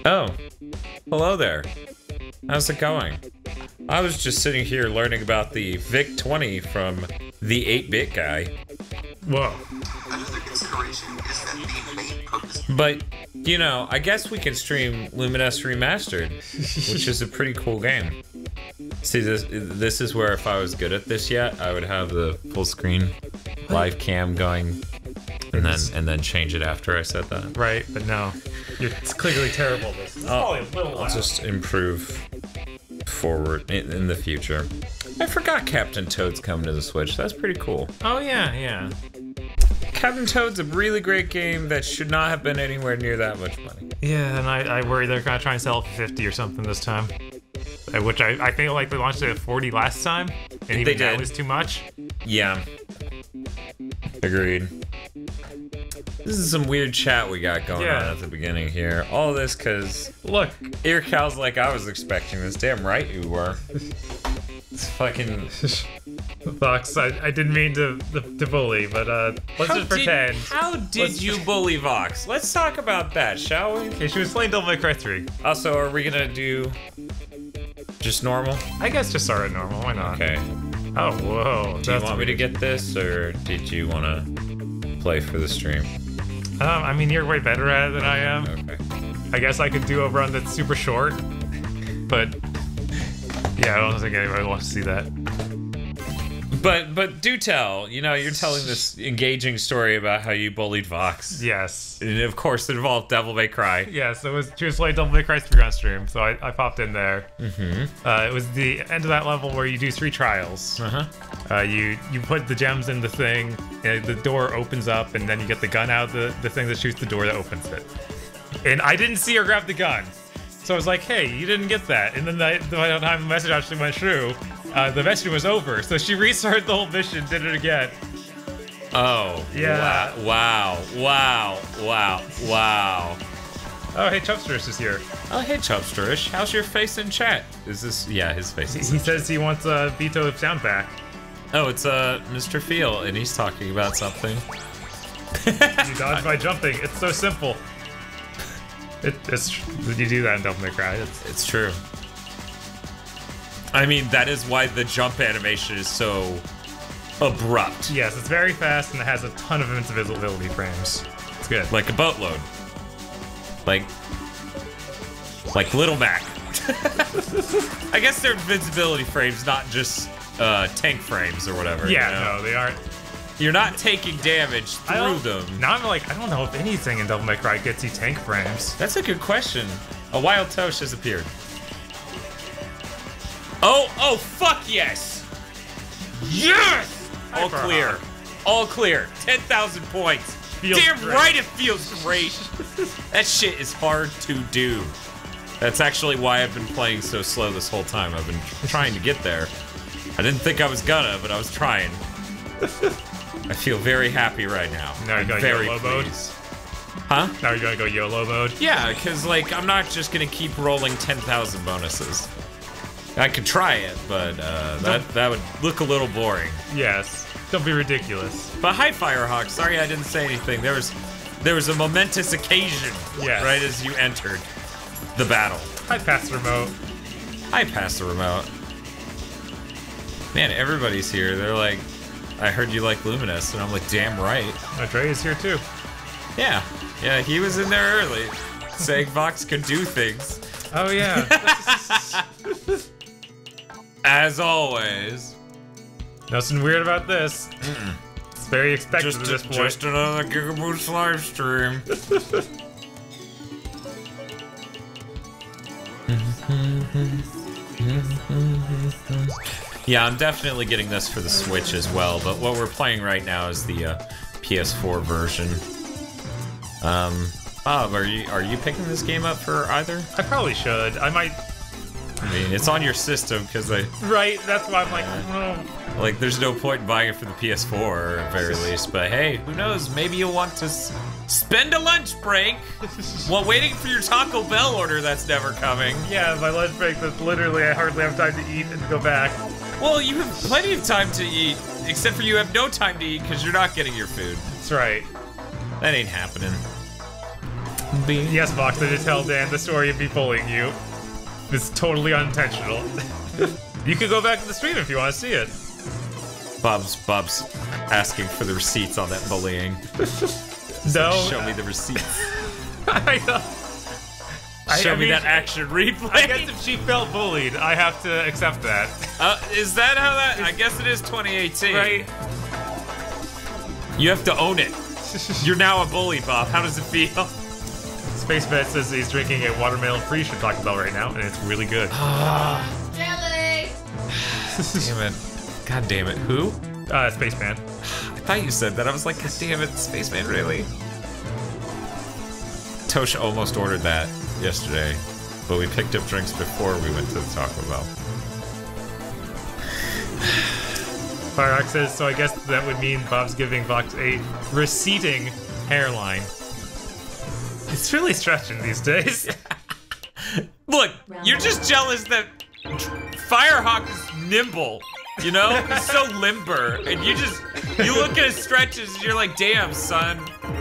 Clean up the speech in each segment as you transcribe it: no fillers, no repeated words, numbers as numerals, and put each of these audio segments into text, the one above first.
Oh, hello there. How's it going? I was just sitting here learning about the VIC-20 from the 8-bit guy. Whoa. Another consideration is that the main purpose. But, you know, I guess we can stream Lumines Remastered, which is a pretty cool game. See, this is where if I was good at this yet, I would have the full screen live cam going and then change it after I said that. Right, but no. It's clearly terrible. This is probably a little I'll just improve forward in the future. I forgot Captain Toad's coming to the Switch. That's pretty cool. Oh, yeah, yeah. Captain Toad's a really great game that should not have been anywhere near that much money. Yeah, and I worry they're gonna try and sell it for 50 or something this time. Which I think like they launched it at 40 last time, and even that was too much. Yeah. Agreed. This is some weird chat we got going on at the beginning here. All this because, look, Earcal's like I was expecting this. Damn right you were. It's fucking... Fox, I didn't mean to bully, but let's just pretend. How did you bully Vox? Let's talk about that, shall we? Okay, she was playing Devil May Cry 3. Also, are we gonna do just normal? I guess just start at normal, why not? Okay. Oh, whoa. Do you want me to get this, or did you want to play for the stream? I mean, you're way better at it than I am. Okay. I guess I could do a run that's super short, but yeah, I don't think anybody wants to see that. But do tell, you know, you're telling this engaging story about how you bullied Vox. Yes. And of course it involved Devil May Cry. Yes, she was playing Devil May Cry 3 on stream, so I popped in there. Mm-hmm. It was the end of that level where you do 3 trials. Uh-huh. You put the gems in the thing, and the door opens up, and then you get the gun out of the thing that shoots the door that opens it. And I didn't see her grab the gun. So I was like, hey, you didn't get that. And then by the time the message actually went through, the mission was over. So she restarted the whole mission, did it again. Oh. Yeah. Wow. Oh, hey, Chubsterish is here. Oh, hey, Chubsterish. How's your face in chat? Is this... Yeah, his face is He says he wants Vito sound back. Oh, it's Mr. Feel, and he's talking about something. You dodge by jumping. It's so simple. You do that in Devil May Cry. It's true. I mean, that is why the jump animation is so abrupt. Yes, it's very fast and it has a ton of invisibility frames. It's good. Like a boatload. Like Little Mac. I guess they're invincibility frames, not just tank frames or whatever. Yeah, you know? no, they aren't. You're not taking damage through them. Now I'm like, I don't know if anything in Devil May Cry gets you tank frames. That's a good question. A wild toast has appeared. Oh, fuck yes! Yes! All clear. All clear. 10,000 points. Damn great. Right it feels great. That shit is hard to do. That's actually why I've been playing so slow this whole time. I've been trying to get there. I didn't think I was gonna, but I was trying. I feel very happy right now. Now you're going YOLO mode? Huh? Now you're gonna go YOLO mode? Yeah, because, like, I'm not just gonna keep rolling 10,000 bonuses. I could try it, but that would look a little boring. Yes. Don't be ridiculous. But hi, Firehawk. Sorry I didn't say anything. There was a momentous occasion right as you entered the battle. Hi, Pass the Remote. Hi, Pass the Remote. Man, everybody's here. They're like, I heard you like Luminous, and I'm like, damn right. Dre is here too. Yeah, he was in there early, saying Vox could do things. Oh yeah. As always. Nothing weird about this. It's very expected at this point. Just another Gigaboost live stream. Yeah, I'm definitely getting this for the Switch as well, but what we're playing right now is the PS4 version. Bob, are you picking this game up for either? I probably should. I might. I mean, it's on your system because Right, that's why I'm like, oh. Like, there's no point in buying it for the PS4 at the very least. But hey, who knows? Maybe you'll want to spend a lunch break while waiting for your Taco Bell order that's never coming. Yeah, my lunch break that's literally I hardly have time to eat and go back. Well, you have plenty of time to eat, except for you have no time to eat because you're not getting your food. That's right. That ain't happening. Yes, Vox, I did tell Dan the story of me bullying you. It's totally unintentional. You could go back to the stream if you want to see it. Bob's asking for the receipts on that bullying. No. Show me the receipts. I know. Show me that action replay. I guess if she felt bullied, I have to accept that. Is that how that? I guess it is 2018. Right. You have to own it. You're now a bully, Bob. How does it feel? Spaceman says he's drinking a watermelon free should talk about right now, and it's really good. Jelly! Damn it. God damn it. Who? Spaceman. I thought you said that. I was like, God damn it, Spaceman, really? Tosh almost ordered that yesterday, but we picked up drinks before we went to the Taco Bell. Fireox says, so I guess that would mean Bob's giving Vox a receding hairline. It's really stretching these days. Look, you're just jealous that Firehawk is nimble, you know? He's so limber, and you look at his stretches and you're like, damn, son,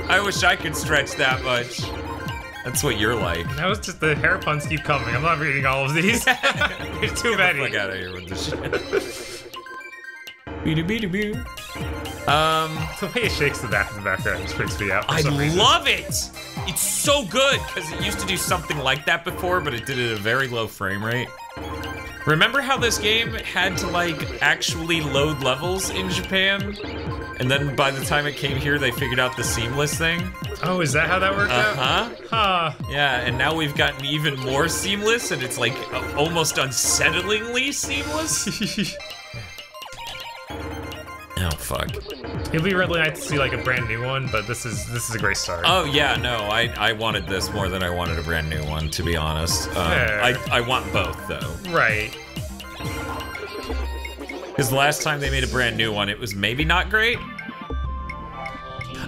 I wish I could stretch that much. That's what you're like. That was just the hair puns keep coming. I'm not reading all of these. There's too many. Get the fuck out of here with this shit. The way it shakes the back in the background just freaks me out. I love it! It's so good, because it used to do something like that before, but it did it at a very low frame rate. Remember how this game had to, like, actually load levels in Japan? And then by the time it came here, they figured out the seamless thing? Oh, is that how that worked out? Huh. Yeah, and now we've gotten even more seamless, and it's, like, almost unsettlingly seamless? Oh, fuck. It'd be really nice to see, like, a brand new one, but this is a great start. Oh, yeah, no, I wanted this more than I wanted a brand new one, to be honest. I want both, though. Right. Because the last time they made a brand new one, it was maybe not great.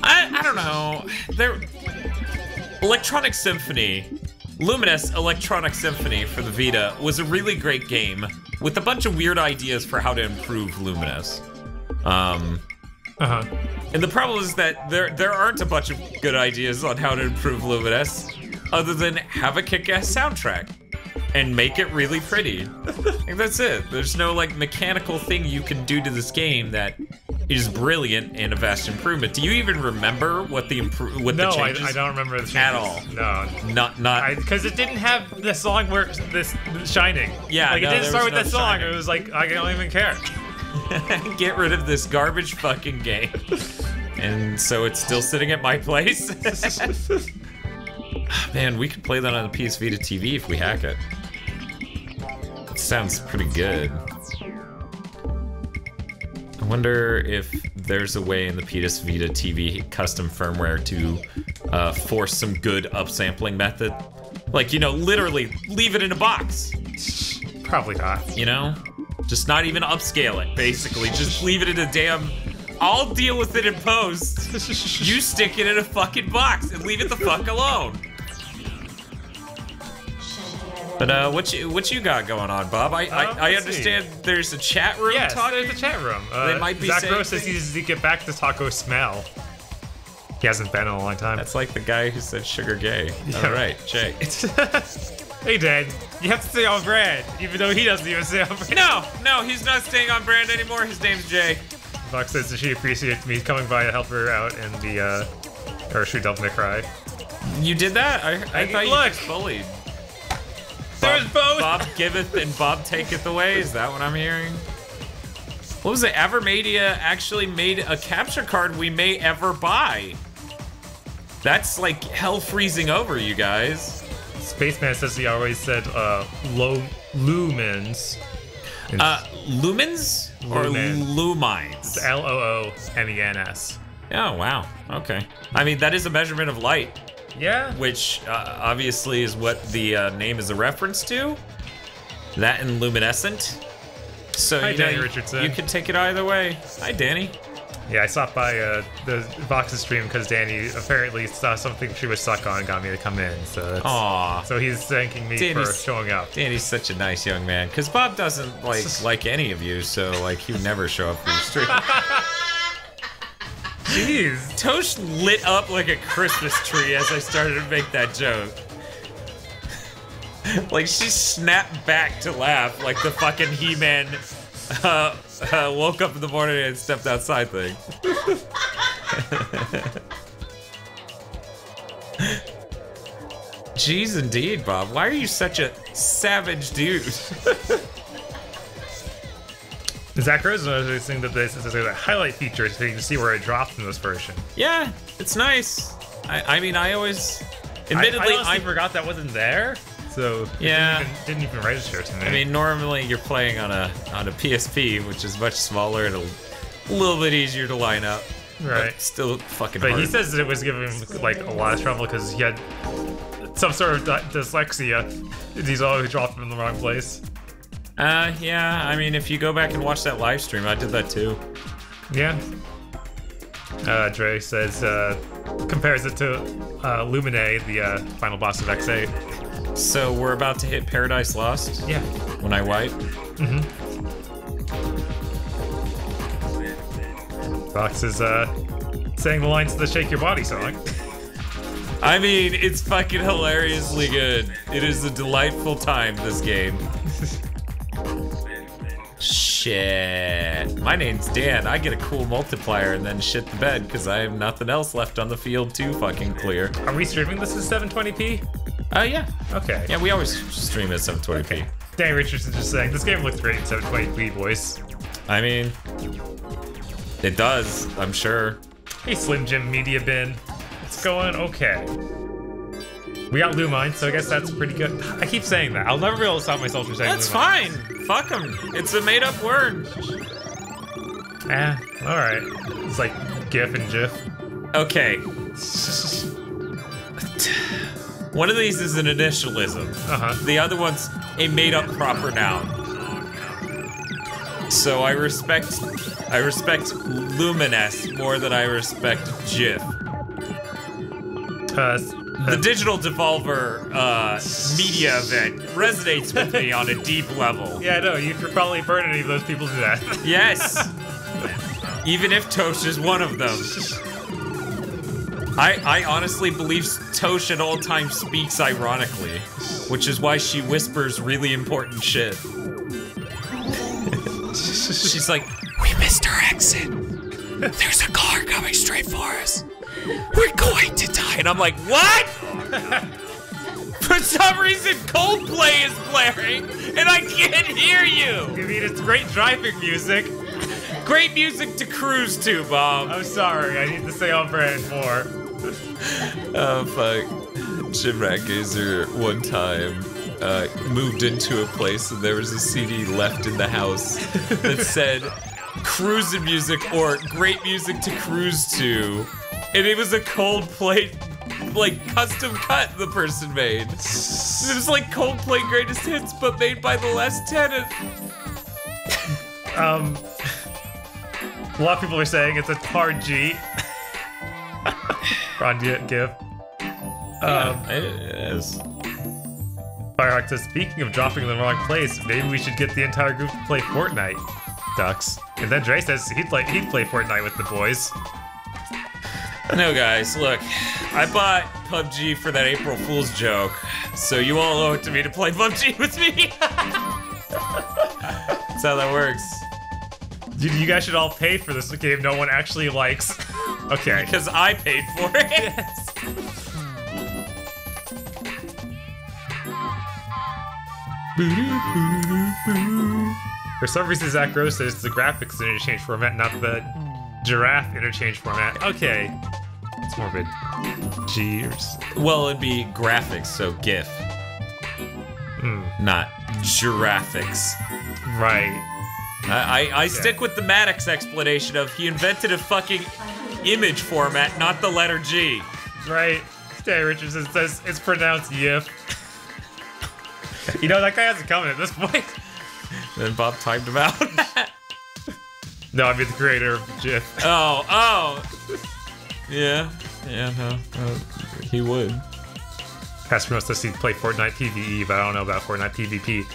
I don't know. Electronic Symphony, Lumines Electronic Symphony for the Vita was a really great game with a bunch of weird ideas for how to improve Lumines. And the problem is that there aren't a bunch of good ideas on how to improve Lumines other than have a kick-ass soundtrack and make it really pretty. Like, that's it. There's no, like, mechanical thing you can do to this game that is brilliant and a vast improvement. Do you even remember what the changes? No, I don't remember the changes. At all. No. Not. Because it didn't have the song where this Shining. Yeah, like, it didn't start with that song. Shining. It was like, I don't even care. Get rid of this garbage fucking game. And so it's still sitting at my place. Man, we could play that on the PS Vita TV if we hack it. It sounds pretty good. I wonder if there's a way in the PS Vita TV custom firmware to force some good upsampling method. Like, you know, literally leave it in a box. Probably not. You know? Just not even upscale it, basically. Just leave it in a damn... I'll deal with it in post. You stick it in a fucking box and leave it the fuck alone. But what you got going on, Bob? I understand there's a chat room. Yes, talking. there's a chat room. They might be Zach saying Rose says he needs to get back to Taco Smell. He hasn't been in a long time. That's like the guy who said sugar gay. Yeah. All right, Jay. Hey, Dad, you have to stay on brand, even though he doesn't even stay on brand. No, he's not staying on brand anymore. His name's Jay. Fox says that she appreciates me coming by to help her out in the parachute Devil May Cry. You did that? I thought you just bullied. There's both. Bob giveth and Bob taketh away. Is that what I'm hearing? What was it? Avermedia actually made a capture card we may ever buy. That's like hell freezing over, you guys. Spaceman says he always said Lumines. Lumens? Or Lumines? Lumens. Oh, wow. Okay. I mean, that is a measurement of light. Yeah. Which obviously is what the name is a reference to. That and luminescent. So Hi, Danny Richardson. You can take it either way. Hi, Danny. Yeah, I stopped by the Vox's stream because Danny apparently saw something she was stuck on and got me to come in. So that's, so he's thanking me for showing up. Danny's such a nice young man. Because Bob doesn't like any of you, so like he would never show up for your stream. Jeez. Tosh lit up like a Christmas tree as I started to make that joke. Like, she snapped back to laugh like the fucking He-Man woke up in the morning and stepped outside thing. Jeez, indeed, Bob. Why are you such a savage dude? Zach Rose is saying that this is a highlight feature so you can see where it drops in this version. Yeah, it's nice. I mean, I always... Admittedly, I forgot that wasn't there, so yeah, it didn't even register to me. I mean, normally you're playing on a PSP, which is much smaller and a little bit easier to line up. Right. But still fucking But hard. he says that it was giving him like a lot of trouble because he had some sort of dyslexia. He's always dropped him in the wrong place. Yeah, I mean, if you go back and watch that live stream, I did that too. Yeah. Dre says, compares it to Lumine, the final boss of X8. So we're about to hit Paradise Lost? Yeah. When I wipe? Mm-hmm. Fox is, saying the lines to the Shake Your Body song. I mean, it's fucking hilariously good. It is a delightful time, this game. Shit. My name's Dan. I get a cool multiplier and then shit the bed because I have nothing else left on the field to fucking clear. Are we streaming this at 720p? Yeah. Okay. Yeah, we always stream at 720p. Okay. Dan Richardson just saying, this game looks great in 720p, boys. I mean, it does, I'm sure. Hey, Slim Jim Media Bin. It's going okay. We got Lumines, so I guess that's pretty good. I keep saying that. I'll never be able to stop myself from saying That's Lumines. fine. Fuck them. It's a made-up word. Alright. It's like GIF and GIF. Okay. One of these is an initialism. The other one's a made-up proper noun. So I respect Lumines more than I respect GIF. The Digital Devolver media event resonates with me on a deep level. Yeah, no, you could probably burn any of those people to death. Yes! Even if Tosh is one of them. I honestly believe Tosh at all times speaks ironically, which is why she whispers really important shit. She's like, we missed our exit. There's a car coming straight for us. We're going to die. And I'm like, what? For some reason, Coldplay is blaring, and I can't hear you. I mean, it's great driving music. Great music to cruise to, Bob. I'm sorry, I need to stay on brand more. Oh, fuck. Jim Ratgazer one time moved into a place and there was a CD left in the house that said cruising music or great music to cruise to. And it was a Coldplay, like, custom cut the person made. It was like Coldplay greatest hits, but made by the Last Tenant. A lot of people are saying it's a hard G. Ron GIF. Yeah, it is. Firehawk says, speaking of dropping in the wrong place, maybe we should get the entire group to play Fortnite. Ducks. And then Dre says he'd play Fortnite with the boys. No, guys, look. I bought PUBG for that April Fool's joke, so you all owe it to me to play PUBG with me. That's how that works. You guys should all pay for this game no one actually likes. Okay. Because I paid for it. Yes. For some reason, Zach Rose says it's the graphics interchange format, not the giraffe interchange format. Okay. It's more of a G or Well, it'd be graphics, so GIF. Not giraffics. Right. I stick with the Maddox explanation of he invented a fucking image format, not the letter G. Right. Stan Richardson says it's pronounced YIF. You know, that guy hasn't come at this point. Then Bob timed him out. No, I mean the creator of GIF. Oh. Yeah, no, he would. Casper wants to see play Fortnite PvE, but I don't know about Fortnite PvP.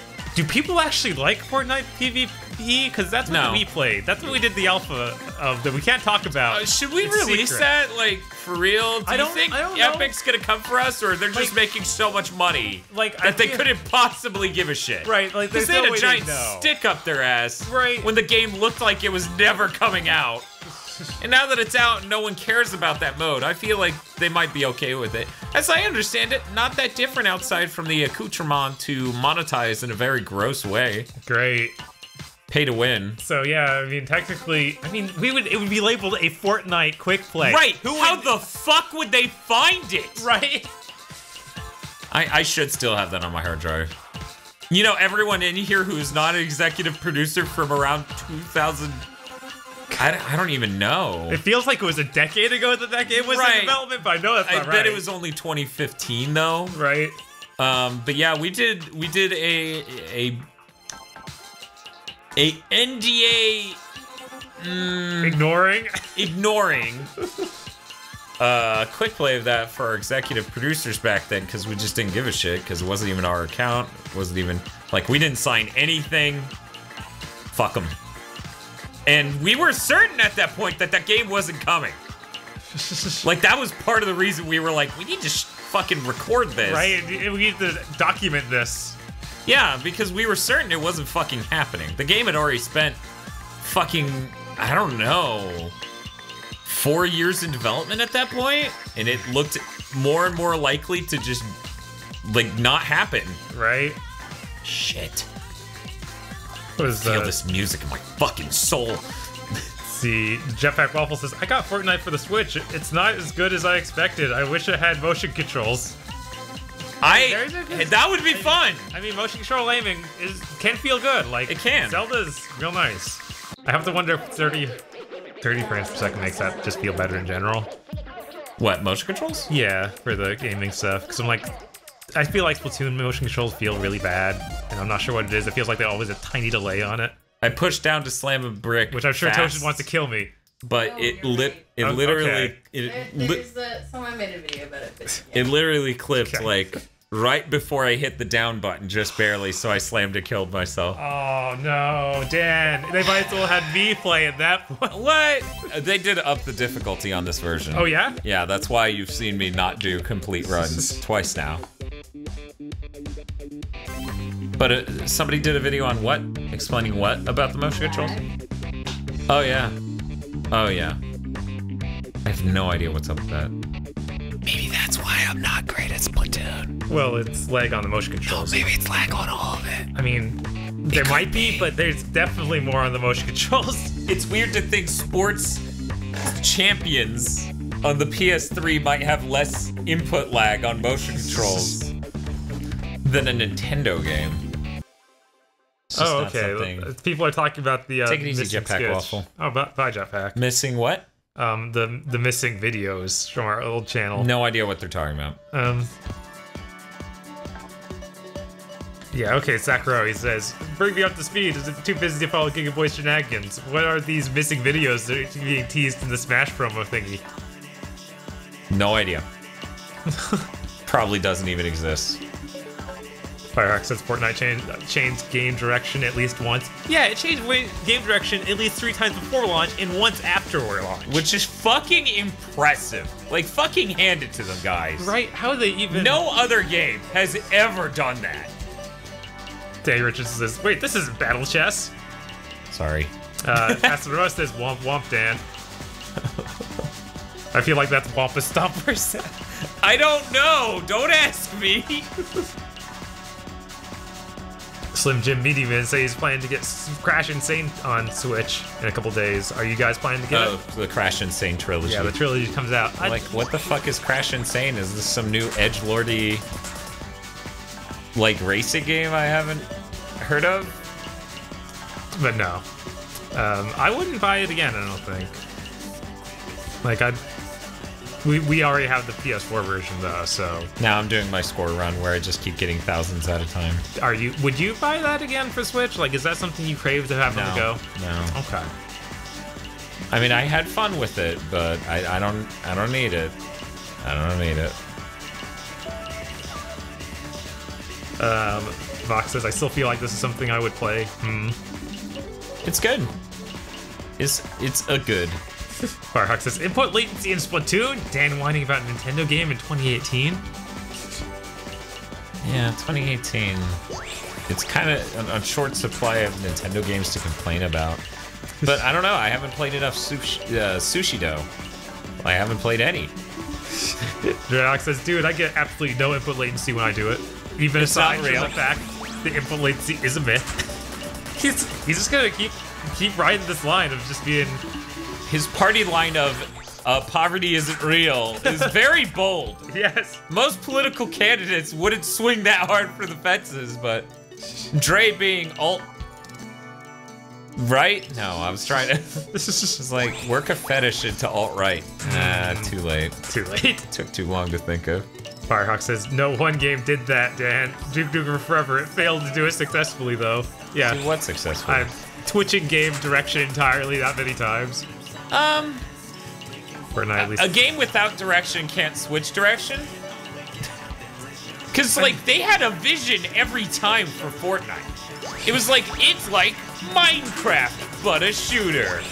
Do people actually like Fortnite PvP? Because that's what we played. That's what we did the alpha of that we can't talk about. Should we release that, like, for real? Do you think Epic's gonna come for us, or they're just making so much money that they couldn't possibly give a shit? Right, like because they had a giant stick up their ass when the game looked like it was never coming out. And now that it's out, no one cares about that mode. I feel like they might be okay with it. As I understand it, not that different outside from the accoutrement to monetize in a very gross way. Great. Pay to win. So yeah, I mean, technically, it would be labeled a Fortnite quick play. Right. How the fuck would they find it? Right. I should still have that on my hard drive. You know, everyone in here who is not an executive producer from around 2000. I don't even know. It feels like it was a decade ago that game was in development, but I know that's not right. I bet it was only 2015 though. Right. But yeah, we did a NDA ignoring quick play of that for our executive producers back then, because we just didn't give a shit, because it wasn't even our account. It wasn't even like we didn't sign anything. Fuck them. And we were certain at that point that game wasn't coming. Like, that was part of the reason we were like, we need to fucking record this. Right, we need to document this. Yeah, because we were certain it wasn't fucking happening. The game had already spent fucking, I don't know, 4 years in development at that point, and it looked more and more likely to just, like, not happen. Right. Shit. I feel this music in my fucking soul. See, Jetpack Waffle says, I got Fortnite for the Switch. It's not as good as I expected. I wish it had motion controls. That would be fun. I mean, motion control aiming can feel good. Like, it can. Zelda's real nice. I have to wonder if 30 frames per second makes that just feel better in general. What, motion controls? Yeah, for the gaming stuff. Because I'm like, I feel like Splatoon motion controls feel really bad, and I'm not sure what it is. It feels like there's always a tiny delay on it. I pushed down to slam a brick, which I'm sure Toshi wants to kill me. But literally, someone made a video about it. But it literally clipped like right before I hit the down button, just barely. So I slammed and killed myself. Oh no, Dan! They might as well have me play at that point. What? They did up the difficulty on this version. Oh yeah? Yeah, that's why you've seen me not do complete runs twice now. But somebody did a video on what? Explaining what about the motion controls? Oh yeah. Oh yeah. I have no idea what's up with that. Maybe that's why I'm not great at Splatoon. Well, it's lag on the motion controls. No, maybe it's lag on all of it. I mean, there might be, but there's definitely more on the motion controls. It's weird to think sports champions on the PS3 might have less input lag on motion controls than a Nintendo game. Oh, okay. People are talking about the take it easy, Jetpack Waffle. Oh, bye, Jetpack. Missing what? The missing videos from our old channel. No idea what they're talking about. Yeah, okay, Sakura, he says, bring me up to speed. Is it too busy to follow Giga Boy shenanigans? What are these missing videos that are being teased in the Smash promo thingy? No idea. Probably doesn't even exist. Firehawk says Fortnite changed game direction at least once. Yeah, it changed game direction at least 3 times before launch and once after launch. Which is fucking impressive. Like, fucking hand it to them, guys. Right, how they even... No other game has ever done that. Danny Richardson says, wait, this isn't Battle Chess. Sorry. Casanova says, womp womp, Dan. I feel like that's Wampa Stompers. I don't know. Don't ask me. Slim Jim Meaty Man says he's planning to get Crash Insane on Switch in a couple days. Are you guys planning to get it? The Crash Insane trilogy. Yeah, the trilogy comes out. Like, what the fuck is Crash Insane? Is this some new edgelordy, like, racing game I haven't heard of? But no. I wouldn't buy it again, I don't think. Like, we already have the PS4 version though, so. Now I'm doing my score run where I just keep getting thousands at a time. Would you buy that again for Switch? Like, is that something you crave to have on the go? No. Okay. I mean, I had fun with it, but I don't need it. I don't need it. Vox says, I still feel like this is something I would play. It's good. It's a good. Firehawk says, input latency in Splatoon? Dan whining about a Nintendo game in 2018? Yeah, 2018. It's kind of a short supply of Nintendo games to complain about. But I don't know, I haven't played enough Sushi Dough. I haven't played any. Drax says, dude, I get absolutely no input latency when I do it. Even aside from the fact the input latency is a myth. He's just gonna keep riding this line of just being... His party line of poverty isn't real is very bold. Yes. Most political candidates wouldn't swing that hard for the fences, but Dre being alt-right? No, I was trying to... This is just like, work a fetish into alt-right. Nah, too late. Too late. Took too long to think of. Firehawk says, no one game did that, Dan. Duke Nukem Forever. It failed to do it successfully, though. Yeah. Do what successfully? I'm twitching game direction entirely that many times. Fortnite, at least. A game without direction can't switch direction? Because, like, they had a vision every time for Fortnite. It was like, it's like Minecraft, but a shooter.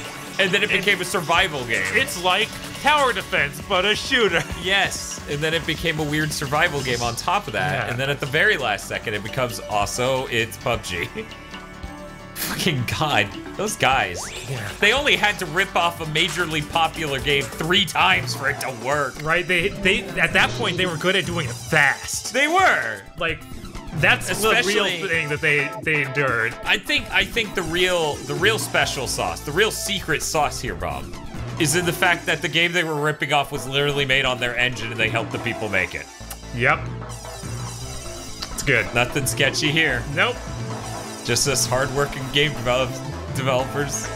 And then it became a survival game. It's like tower defense, but a shooter. Yes, and then it became a weird survival game on top of that. Yeah. And then at the very last second, it becomes also, it's PUBG. Fucking God, those guys. Yeah. They only had to rip off a majorly popular game 3 times for it to work. Right, they at that point, they were good at doing it fast. They were. Like, that's Especially, the real thing that they endured. I think the real special sauce, the real secret sauce here, Bob, is in the fact that the game they were ripping off was literally made on their engine and they helped the people make it. Yep. It's good. Nothing sketchy here. Nope. Just us hard-working game developers.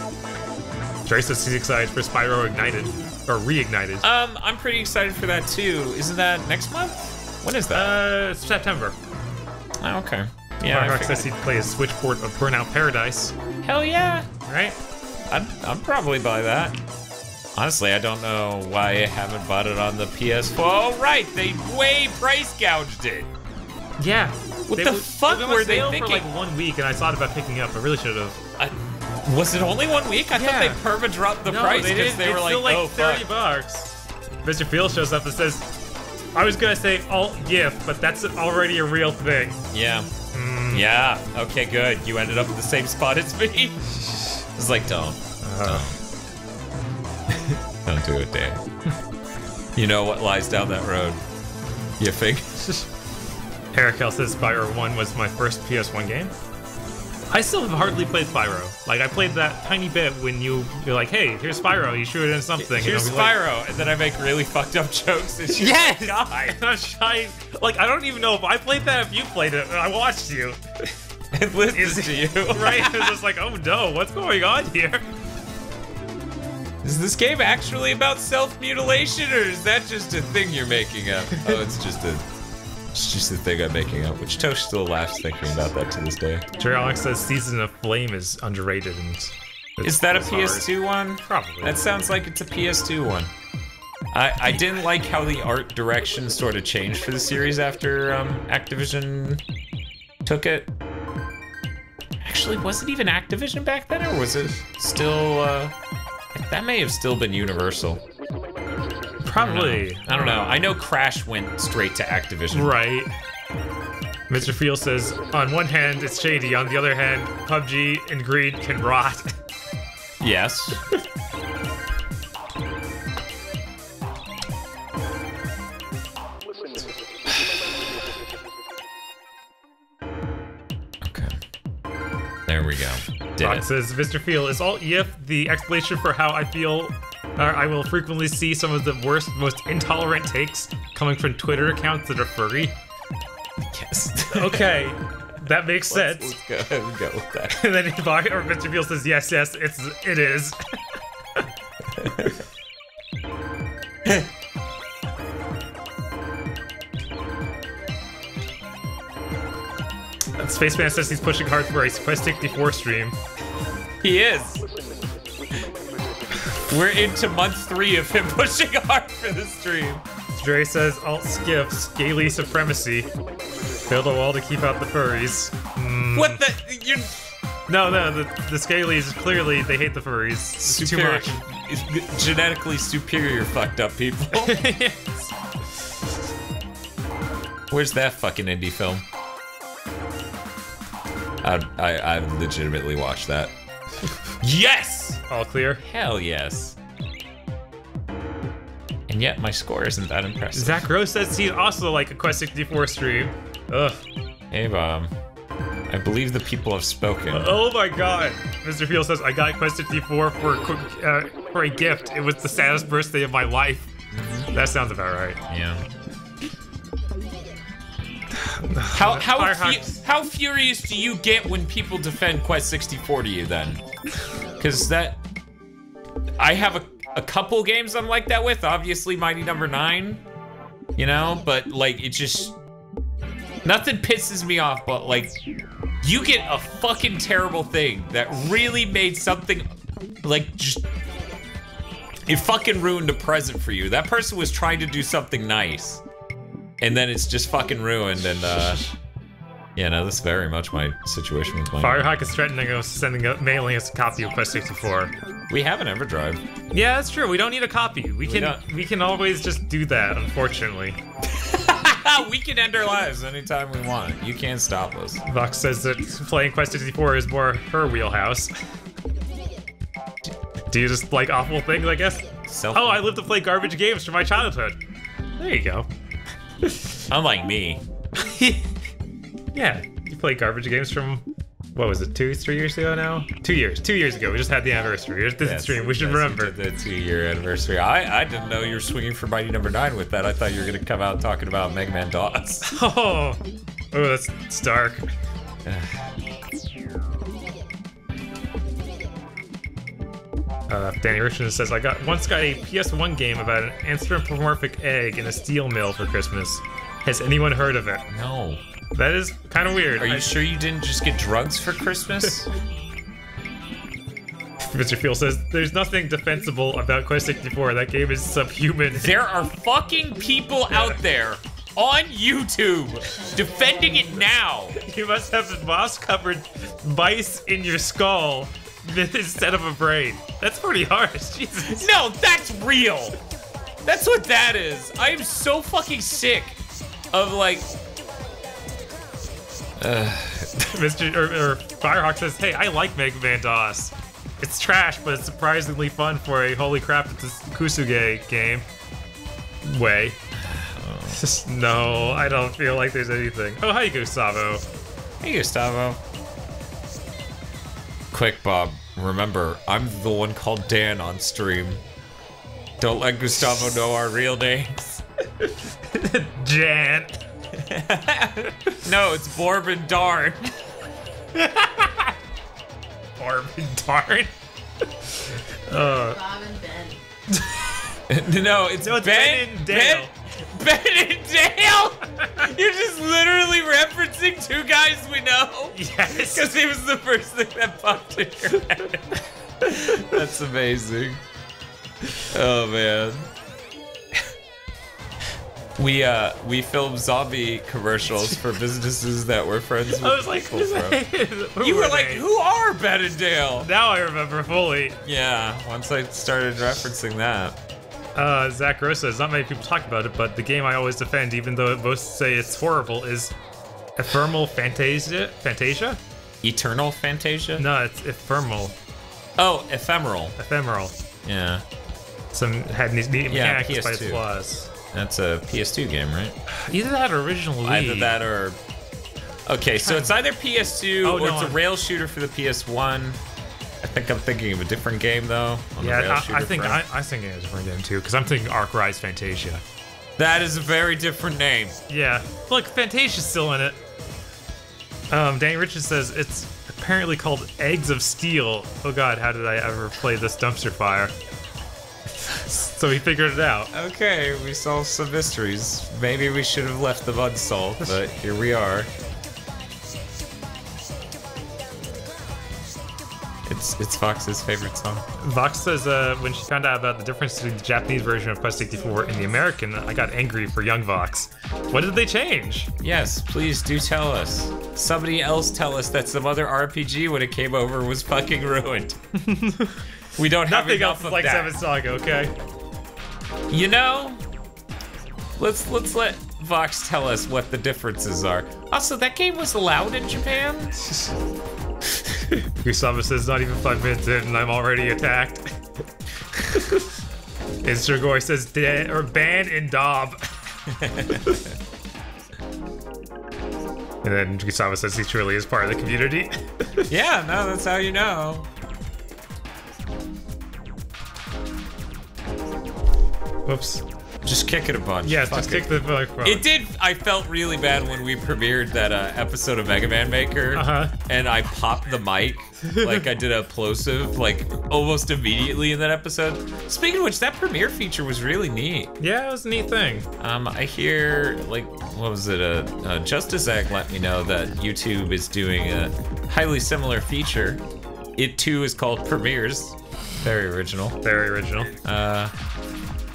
Trace says he's excited for Spyro Ignited. Or Reignited. I'm pretty excited for that too. Isn't that next month? When is that? September. Oh, okay. Yeah. Firehawk says he'd play a Switch port of Burnout Paradise. Hell yeah. Right? I'd probably buy that. Honestly, I don't know why I haven't bought it on the PS4. Oh, right, they way price gouged it. Yeah. What the fuck were they thinking? For like 1 week, and I thought about picking up. I really should have. Was it only 1 week? I thought they perma-dropped the price because they were like, still like oh, $30. Mr. Field shows up and says, I was gonna say alt GIF, but that's already a real thing. Yeah. Yeah. Okay, good. You ended up in the same spot as me. It's like, don't do it, Dan. You know what lies down that road. You think? Harakel says Spyro 1 was my first PS1 game. I still have hardly played Spyro. Like, I played that tiny bit when you're like, hey, here's Spyro, you shoot it in something. Here's Spyro, and then I make really fucked up jokes and she's yes! God. And I'm shy. Like, I don't even know if I played that, if you played it. I watched you. And listened to you. Right? It's just like, oh no, what's going on here? Is this game actually about self-mutilation, or is that just a thing you're making up? Oh, it's just a thing I'm making up, which Tosh still laughs thinking about that to this day. Jerry Alex says Season of Flame is underrated. And is that a PS2 one? Probably. That sounds like it's a PS2 one. I didn't like how the art direction sort of changed for the series after Activision took it. Actually, was it even Activision back then, or was it still, that may have still been Universal. Probably. I don't know. I know Crash went straight to Activision. Right. Mr. Field says, on one hand, it's shady. On the other hand, PUBG and greed can rot. Yes. Okay. There we go. Rock says, Mr. Field, is alt YIF the explanation for how I feel I will frequently see some of the worst, most intolerant takes coming from Twitter accounts that are furry? Yes. Okay, that makes sense. Let's go ahead and go with that. And then Mr. Field says, yes, it is. Spaceman says he's pushing hard for a Quest 64 stream. He is. We're into month 3 of him pushing hard for the stream. Dre says alt skiff, scaly supremacy. Build a wall to keep out the furries. What the? You're No, the Scalies, clearly, they hate the furries. It's too much. Genetically superior fucked up people. Where's that fucking indie film? I'd legitimately watch that. Yes! All clear. Hell yes. And yet my score isn't that impressive. Zach Rose says he'd also like a Quest 64 stream. Ugh. Hey, Bob. I believe the people have spoken. Oh my god. Mr. Field says, I got Quest 64 for a gift. It was the saddest birthday of my life. That sounds about right. Yeah. How furious do you get when people defend Quest 64 to you then? Because I have a couple games I'm like that with, obviously Mighty Number 9, you know, but like it just, nothing pisses me off, but like you get a fucking terrible thing that really made something like just, it fucking ruined a present for you. That person was trying to do something nice. And then it's just fucking ruined, and yeah, no, this is very much my situation with my Firehawk is threatening us, mailing us a copy of Quest 64. We have an EverDrive. Yeah, that's true. We don't need a copy. We can always just do that, unfortunately. We can end our lives anytime we want. You can't stop us. Vox says that playing Quest 64 is more her wheelhouse. Do you just like awful things, I guess? Oh, I live to play garbage games from my childhood. There you go. Unlike me. Yeah, you play garbage games from, what was it, 2-3 years ago now? 2 years. 2 years ago. We just had the anniversary. It's this stream. We should remember. The 2-year anniversary. I didn't know you were swinging for Mighty Number 9 with that. I thought you were going to come out talking about Mega Man DOS. Oh, that's dark. Danny Richardson says, I once got a PS1 game about an anthropomorphic egg in a steel mill for Christmas. Has anyone heard of it? No. That is kind of weird. Are you sure you didn't just get drugs for Christmas? Mr. Field says, there's nothing defensible about Quest 64. That game is subhuman. There are fucking people out there on YouTube defending it now. You must have moss-covered mice in your skull instead of a brain. That's pretty harsh. Jesus. No, that's real. That's what that is. I am so fucking sick of like. Mr. Firehawk says, "Hey, I like Mega Man DOS. It's trash, but it's surprisingly fun for a holy crap, it's a Kusuge game." Way. Just no, I don't feel like there's anything. Oh, hi, Gustavo. Hey, Gustavo. Quick, Bob. Remember, I'm the one called Dan on stream. Don't let Gustavo know our real names. Jan. No, it's Borb and Darn. Borb and Darn. Bob and Ben. No, it's Ben and Dale. Ben and Dale? You're just literally referencing two guys we know? Yes. Because it was the first thing that popped in your head. That's amazing. Oh, man. We filmed zombie commercials for businesses that we're friends with. I was like, from. You were like, who are Ben and Dale? Now I remember fully. Yeah, once I started referencing that. Zach Rosa says, not many people talk about it, but the game I always defend, even though most say it's horrible, is Ephemeral Fantasia? Eternal Fantasia? No, it's Ephemeral. Oh, Ephemeral. Ephemeral. Yeah. Had neat mechanics PS2. by its flaws. That's a PS2 game, right? Either that or original Wii. Either that or... Okay, so it's either PS2 or it's a rail shooter for the PS1. I think I'm thinking of a different game, though. Yeah, I think it's a different game, too, because I'm thinking Arc Rise Fantasia. That is a very different name. Yeah. Look, Fantasia's still in it. Danny Richards says it's apparently called Eggs of Steel. Oh god, how did I ever play this dumpster fire? So he figured it out. Okay, we solved some mysteries. Maybe we should have left them unsolved, but here we are. It's Fox's favorite song. Vox says when she found out about the difference between the Japanese version of Quest 64 and the American, I got angry for young Vox. What did they change? Yes, please do tell us. Somebody else tell us that some other RPG when it came over was fucking ruined. We don't have Nothing enough else of like that. Seven Saga, okay? You know, let's let Vox tell us what the differences are. Also, that game was allowed in Japan? Kusama says not even 5 minutes in and I'm already attacked. And Strigoi says ban and Dob. And then Kusama says he truly is part of the community. Yeah, no, that's how you know. Whoops. Just kick it a bunch. Yeah, Fuck just it. kick the microphone. It did. I felt really bad when we premiered that episode of Mega Man Maker, and I popped the mic like I did a plosive, like almost immediately in that episode. Speaking of which, that premiere feature was really neat. Yeah, it was a neat thing. I hear like what was it? Justice Egg let me know that YouTube is doing a highly similar feature. It too is called Premieres. Very original. Very original.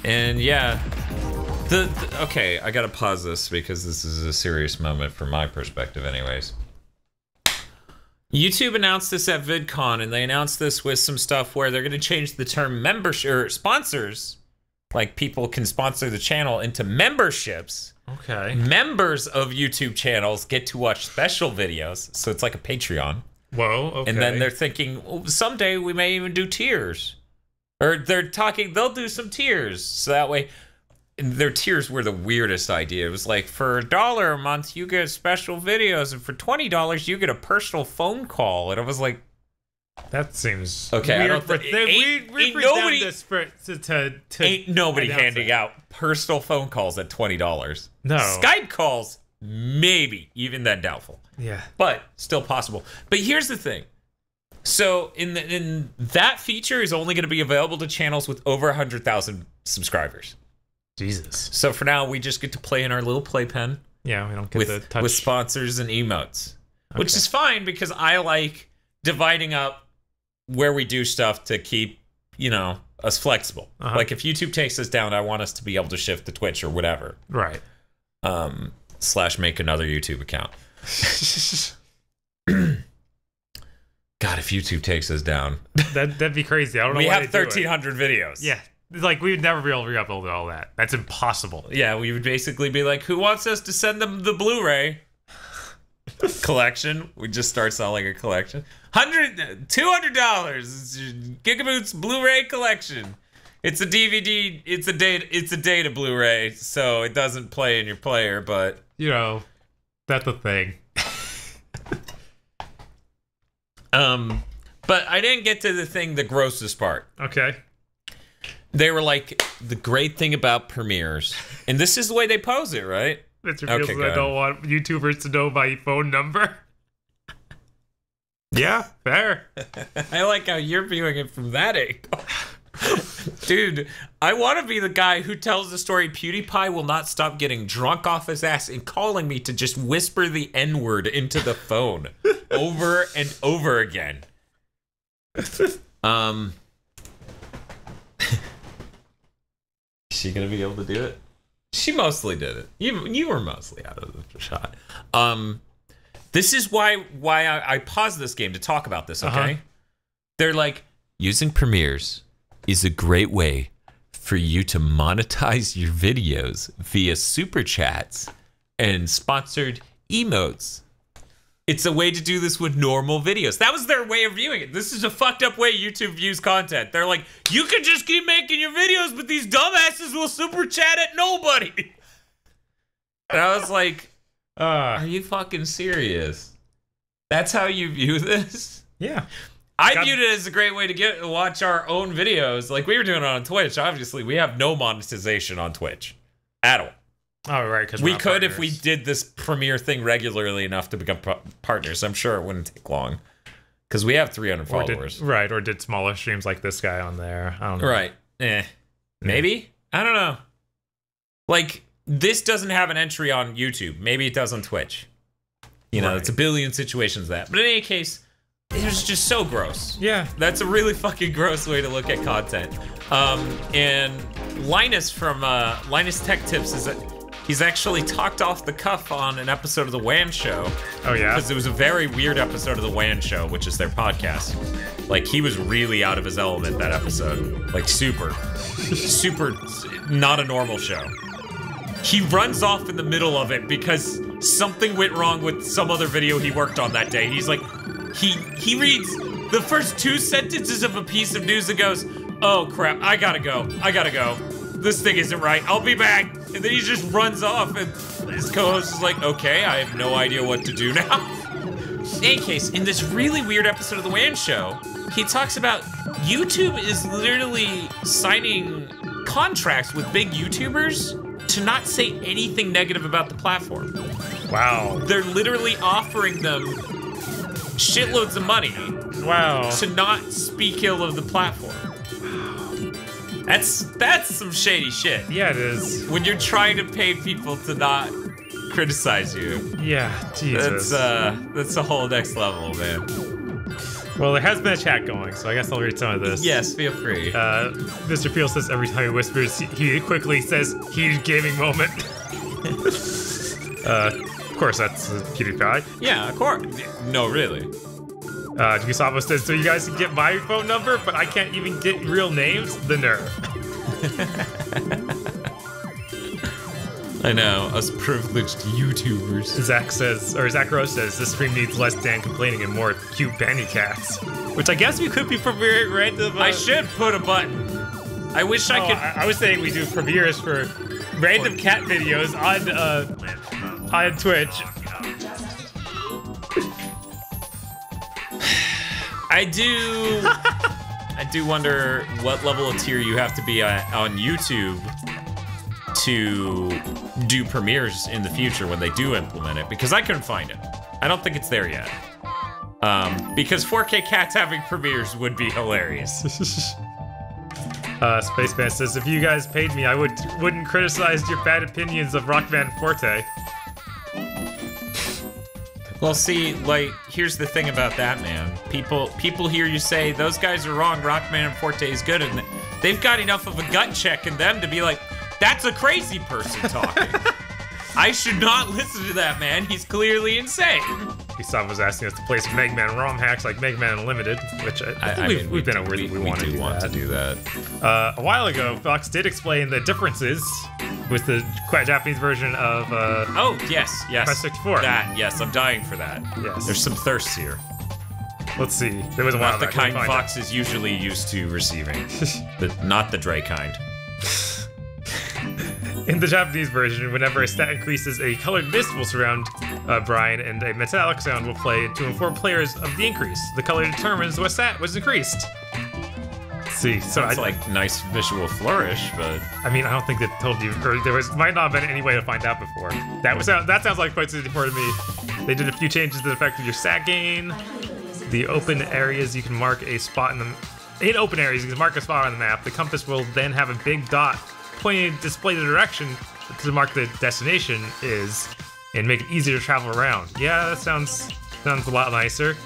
And yeah, okay, I gotta pause this because this is a serious moment from my perspective anyways. YouTube announced this at VidCon, and they announced this with some stuff where they're gonna change the term membership, or sponsors, like people can sponsor the channel, into memberships. Okay. Members of YouTube channels get to watch special videos, so it's like a Patreon. Whoa, okay. And then they're thinking, well, someday we may even do tiers. Or they'll do some tiers. So that way, and their tiers were the weirdest idea. It was like, for $1 a month, you get special videos, and for $20, you get a personal phone call. And I was like, that seems okay. weird. I don't think Ain't nobody handing out personal phone calls at $20. No. Skype calls, maybe. Even then, doubtful. Yeah. But still possible. But here's the thing. So in that feature is only going to be available to channels with over 100,000 subscribers. Jesus. So for now, we just get to play in our little playpen. Yeah, we don't get the touch with sponsors and emotes, which is fine because I like dividing up where we do stuff to keep, you know, us flexible. Like if YouTube takes us down, I want us to be able to shift to Twitch or whatever. Right. / make another YouTube account. God, if YouTube takes us down, that'd be crazy. I don't know. We have 1,300 videos. Yeah, like we would never be able to re-upload all that. That's impossible. Yeah, we would basically be like, "Who wants us to send them the Blu-ray collection?" We just start selling a collection. $200 Gigaboot's Blu-ray collection. It's a DVD. It's a data Blu-ray, so it doesn't play in your player, but you know, that's the thing. But I didn't get to the grossest part. Okay. They were like, the great thing about premieres, and this is the way they pose it, right? It reveals that I don't want YouTubers to know my phone number. Yeah, fair. I like how you're viewing it from that angle. Dude, I want to be the guy who tells the story PewDiePie will not stop getting drunk off his ass and calling me to just whisper the N-word into the phone over and over again. Is she gonna be able to do it? She mostly did it. You were mostly out of the shot. This is why I paused this game to talk about this, okay? They're like, using premieres is a great way for you to monetize your videos via super chats and sponsored emotes. It's a way to do this with normal videos. That was their way of viewing it. This is a fucked up way YouTube views content. They're like, you can just keep making your videos, but these dumbasses will super chat at nobody. And I was like, are you fucking serious? That's how you view this? Yeah. I viewed it as a great way to watch our own videos. Like, we were doing it on Twitch. Obviously, we have no monetization on Twitch at all. Oh, right, because we could if we did this premiere thing regularly enough to become partners. I'm sure it wouldn't take long. Because we have 300 followers. Or did smaller streams like this guy on there. I don't know. Right. Maybe? I don't know. Like, this doesn't have an entry on YouTube. Maybe it does on Twitch. You know, it's a billion situations that. But in any case, it was just so gross. Yeah. That's a really fucking gross way to look at content. And Linus from Linus Tech Tips is that he's actually talked off the cuff on an episode of The WAN Show. Oh, yeah? Because it was a very weird episode of The WAN Show, which is their podcast. Like, he was really out of his element that episode. Like, super not a normal show. He runs off in the middle of it because something went wrong with some other video he worked on that day. He's like, he reads the first 2 sentences of a piece of news and goes, oh crap, I gotta go. This thing isn't right, I'll be back. And then he just runs off and his co-host is like, okay, I have no idea what to do now. In any case, in this really weird episode of The WAN Show, he talks about YouTube is literally signing contracts with big YouTubers to not say anything negative about the platform. Wow. They're literally offering them shitloads of money. Wow. To not speak ill of the platform. That's some shady shit. Yeah, it is. When you're trying to pay people to not criticize you. Yeah, Jesus. That's a whole next level, man. Well, there has been a chat going, so I guess I'll read some of this. Yes, feel free. Mr. Peel says every time he whispers, he quickly says, heated gaming moment. Of course, that's a PewDiePie. Yeah, of course. No, really. Gustavo says, so you guys can get my phone number, but I can't even get real names? The nerve. I know, us privileged YouTubers. Zach Rose says, this stream needs less Dan complaining and more cute banny cats. Which I guess we could be premiering random... I should put a button. I wish I could... I was saying we do premieres for random cat videos on Twitch. I do wonder what level of tier you have to be on YouTube to do premieres in the future when they do implement it, because I couldn't find it. I don't think it's there yet. Because 4K cats having premieres would be hilarious. Spaceman says, if you guys paid me, I wouldn't criticize your bad opinions of Rockman Forte. Well, see, like, here's the thing about that, man. People hear you say, those guys are wrong, Rockman and Forte is good, and they've got enough of a gut check in them to be like, that's a crazy person talking. I should not listen to that man, he's clearly insane. Gustavo was asking us to play some Mega Man ROM hacks like Mega Man Unlimited, which I think we've been aware that we want to do that. A while ago, Fox did explain the differences with the Japanese version of oh, yes. Press 64. Yes, I'm dying for that. Yes. There's some thirst here. Let's see. There was a while Not the kind Fox is usually used to receiving. Not the Dre kind. In the Japanese version, whenever a stat increases, a colored mist will surround Brian, and a metallic sound will play to inform players of the increase. The color determines what stat was increased. Let's see, so it's like nice visual flourish, but I mean, I don't think they told you, or might not have been any way to find out before. That sounds like quite significant to me. They did a few changes that affected your stat gain. The open areas you can mark a spot in open areas you can mark a spot on the map. The compass will then have a big dot pointing to display the direction to mark the destination is, and make it easier to travel around. Yeah, that sounds a lot nicer.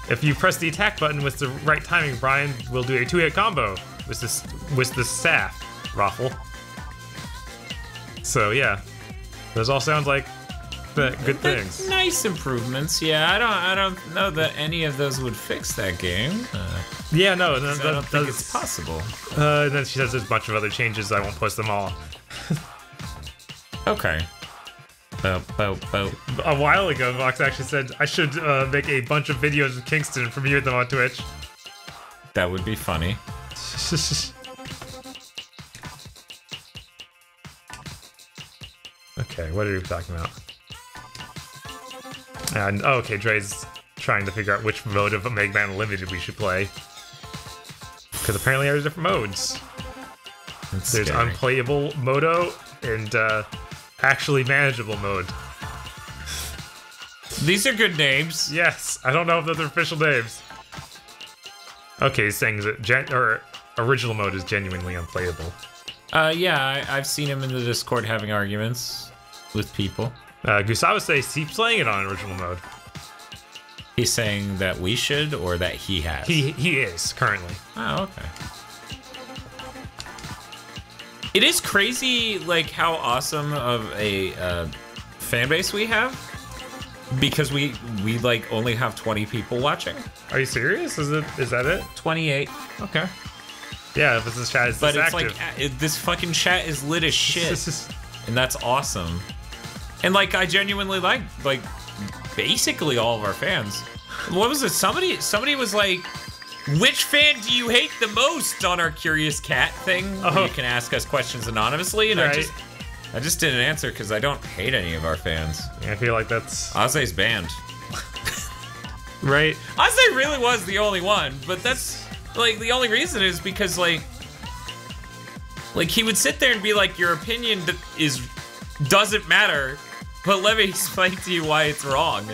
If you press the attack button with the right timing, Brian will do a 2-hit combo with the staff raffle. So yeah, those all sound like good things. Nice improvements. Yeah, I don't know that any of those would fix that game. Yeah, no, I don't think it's possible. And then she says there's a bunch of other changes. I won't post them all. Okay. A while ago, Vox actually said I should make a bunch of videos of Kingston and premiere them on Twitch. That would be funny. Okay, what are we talking about? And okay, Dre's trying to figure out which mode of Mega Man Unlimited we should play. Because apparently there's different modes. There's scary. Unplayable modo and actually manageable mode. These are good names. Yes, I don't know if those are official names. Okay, he's saying that original mode is genuinely unplayable. Yeah, I've seen him in the Discord having arguments with people. Gustavo says he's playing it on original mode. He's saying that we should, or that he has? He is currently. Oh, okay. It is crazy, like, how awesome of a fan base we have, because we like only have 20 people watching. Are you serious? Is that it? 28. Okay. Yeah, if this chat is but it's active. like this fucking chat is lit as shit, and that's awesome. And like, I genuinely like basically all of our fans. What was it? Somebody was like, which fan do you hate the most on our Curious Cat thing? Where you can ask us questions anonymously, and right. I just didn't answer because I don't hate any of our fans. Yeah, I feel like that's... Ozzy's banned. Right. Ozzy really was the only one, but that's, like, the only reason is because, like, he would sit there and be like, your opinion doesn't matter, but let me explain to you why it's wrong.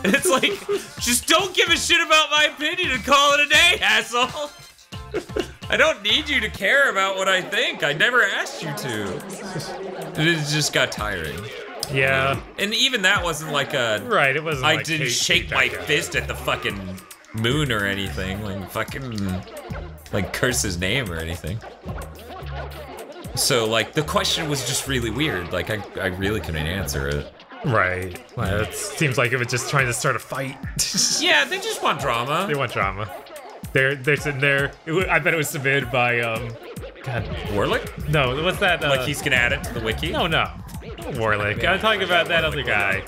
And it's like, just don't give a shit about my opinion and call it a day, asshole. I don't need you to care about what I think. I never asked you to. It just got tiring. Yeah. And even that wasn't like a... Right, it wasn't I didn't shake my fist at the fucking moon or anything. Like, fucking... Like, curse his name or anything. So, like, the question was just really weird. Like, I really couldn't answer it. Right. Well, it seems like it was just trying to start a fight. Yeah, they just want drama. They want drama. They're sitting there. I bet it was submitted by, God. Warlick? No, what's that? Like he's gonna add it to the wiki? No. Warlick. I'm talking about that other guy.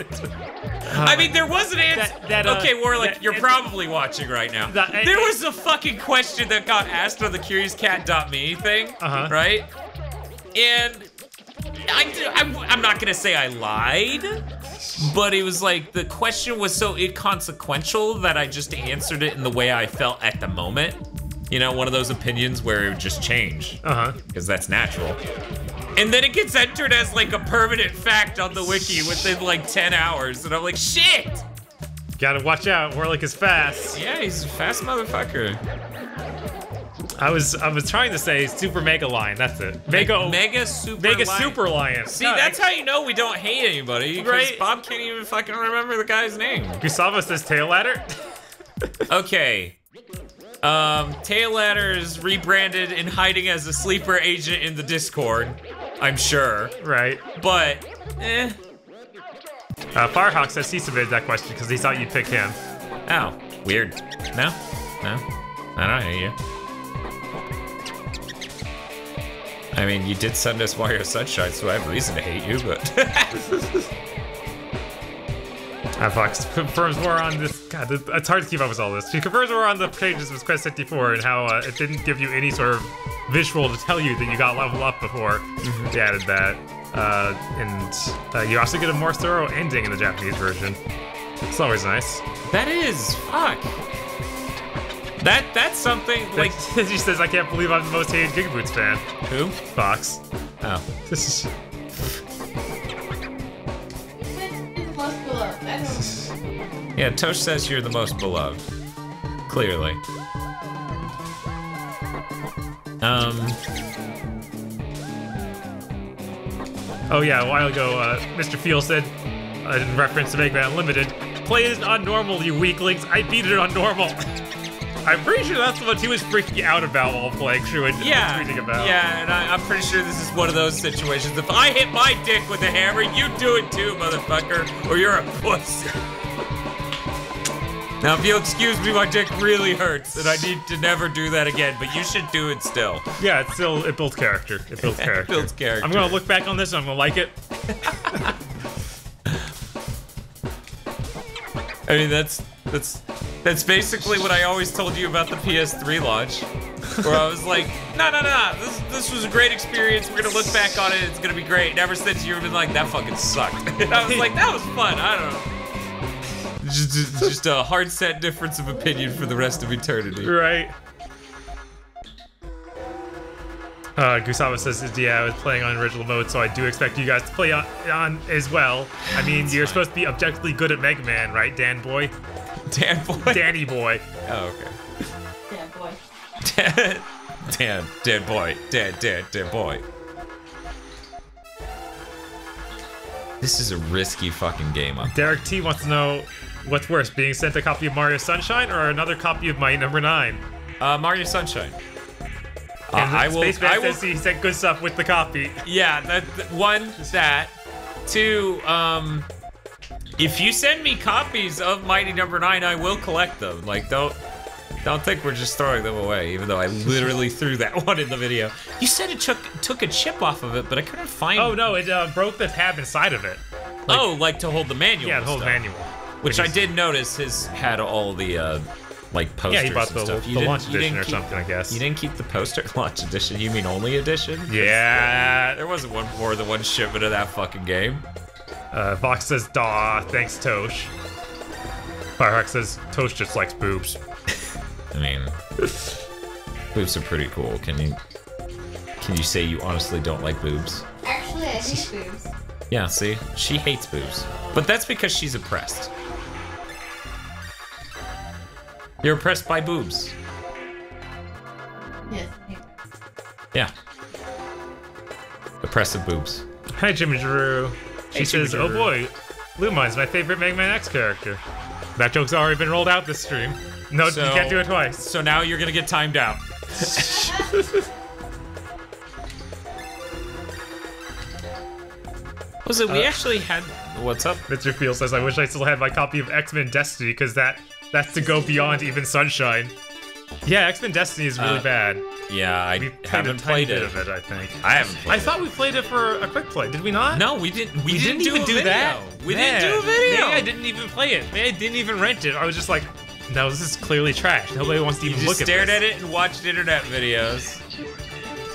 I mean, there was an answer. Okay, Warlick, you're probably watching right now. There was a fucking question that got asked on the CuriousCat.me thing, right? And I'm not gonna say I lied, but it was like the question was so inconsequential that I just answered it in the way I felt at the moment. You know, one of those opinions where it would just change. Because that's natural. And then it gets entered as like a permanent fact on the wiki within like 10 hours. And I'm like, shit! Gotta watch out, Warlick is fast. Yeah, he's a fast motherfucker. I was trying to say Super Mega Lion, that's it. Mega Super Lion. See, that's how you know we don't hate anybody, because Bob can't even fucking remember the guy's name. Gustavo says Tail Ladder. Okay. Tail Ladder is rebranded and hiding as a sleeper agent in the Discord, I'm sure. Right. But, Firehawk says he submitted that question because he thought you'd pick him. Oh, weird. No, I don't hate you. I mean, you did send us Mario Sunshine, so I have reason to hate you, but... Fox confirms more on this. God, it's hard to keep up with all this. She confirms more on the pages of Quest 54 and how it didn't give you any sort of visual to tell you that you got leveled up before. They added that. And you also get a more thorough ending in the Japanese version. It's always nice. That is. Fuck. That's something, like... She says, I can't believe I'm the most hated Gigaboots fan. Who? Fox. Oh. This is... Yeah, Tosh says you're the most beloved. Clearly. Oh yeah, a while ago, Mr. Field said, in reference to Mega Man Unlimited, play it on normal, you weaklings. I beat it on normal. I'm pretty sure that's what he was freaking out about while playing through it. Yeah, yeah, and I'm pretty sure this is one of those situations. If I hit my dick with a hammer, you do it too, motherfucker, or you're a puss. Now, if you'll excuse me, my dick really hurts, and I need to never do that again, but you should do it still. Yeah, it builds character. It builds character. It builds character. I'm gonna look back on this and I'm gonna like it. I mean, that's basically what I always told you about the PS3 launch, where I was like, no, this was a great experience. We're gonna look back on it. It's gonna be great. And ever since you've been like, that fucking sucked. And I was like, that was fun. I don't know. Just a hard set difference of opinion for the rest of eternity. Right. Gustavo says, yeah, I was playing on original mode, so I do expect you guys to play on as well. I mean, you're supposed to be objectively good at Mega Man, right, Dan boy? Dan boy? Danny boy. Oh, okay. Dan boy. Dan boy. Dan boy. This is a risky fucking game up. Derek T wants to know, What's worse, being sent a copy of Mario Sunshine or another copy of Mighty Number 9? Mario Sunshine. I will says he said good stuff with the copy. Yeah, one, that. Two, if you send me copies of Mighty Number 9, I will collect them. Like, don't think we're just throwing them away, even though I literally threw that one in the video. You said it took a chip off of it, but I couldn't find it. Oh, no, it broke the tab inside of it. Like to hold the manual. Yeah, to hold the manual. Which I did notice his had all the, like, posters. Yeah, he bought the launch edition or keep, something, I guess. You didn't keep the poster launch edition? You mean only edition? Yeah. There wasn't more than one shipment of that fucking game. Fox says, "Daw, thanks, Tosh." Firehawk says, "Tosh just likes boobs." I mean, boobs are pretty cool. Can you say you honestly don't like boobs? Actually, I hate boobs. Yeah, see? She hates boobs. But that's because she's oppressed. You're oppressed by boobs. Yes. Yeah. Oppressive boobs. Hi, Jimmy Drew. She says, "Oh boy, Lumines, my favorite Mega Man X character." That joke's already been rolled out this stream. No, you can't do it twice. So now you're gonna get timed out. Was it? We actually had. What's up? Mr. Field says, "I wish I still had my copy of X-Men Destiny, because that's to go beyond even Sunshine." Yeah, X-Men Destiny is really bad. Yeah, I haven't played it. Of it, I think. I haven't played I thought we played it for a quick play. Did we not? No, we didn't. We didn't even do that. We didn't do a video. Maybe I didn't even play it. Maybe I didn't even rent it. I was just like, no, this is clearly trash. Nobody wants to even look at this. You stared at it and watched internet videos.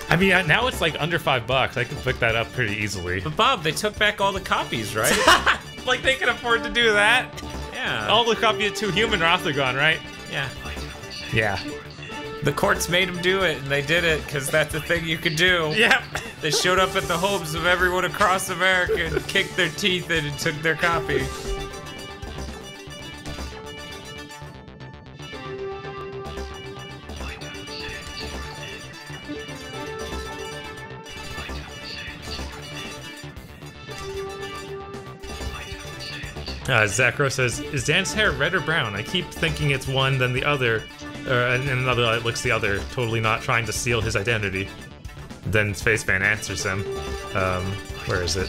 I mean, now it's like under $5. I can pick that up pretty easily. But Bob, they took back all the copies, right? Like they can afford to do that? Yeah. All the copies of 2 Human are also gone, right? Yeah. Yeah. The courts made them do it, and they did it because that's the thing you could do. Yep. They showed up at the homes of everyone across America and kicked their teeth in and took their copy. Zachro says, "Is Dan's hair red or brown? I keep thinking it's one, then the other, and another eye looks the other, totally not trying to steal his identity." Then Spaceman answers him. Where is it?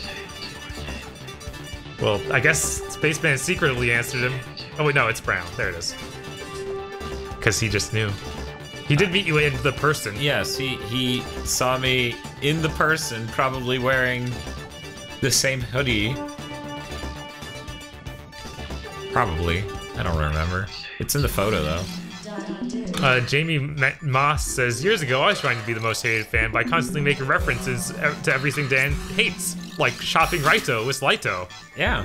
Well, I guess Spaceman secretly answered him. Oh wait, no, it's brown. There it is. Because he just knew. He did meet you in the person. Yes, he saw me in the person, probably wearing the same hoodie. Probably. I don't remember. It's in the photo, though. Jamie Moss says, "Years ago, I was trying to be the most hated fan by constantly making references to everything Dan hates, like shopping Raito with Lito." Yeah.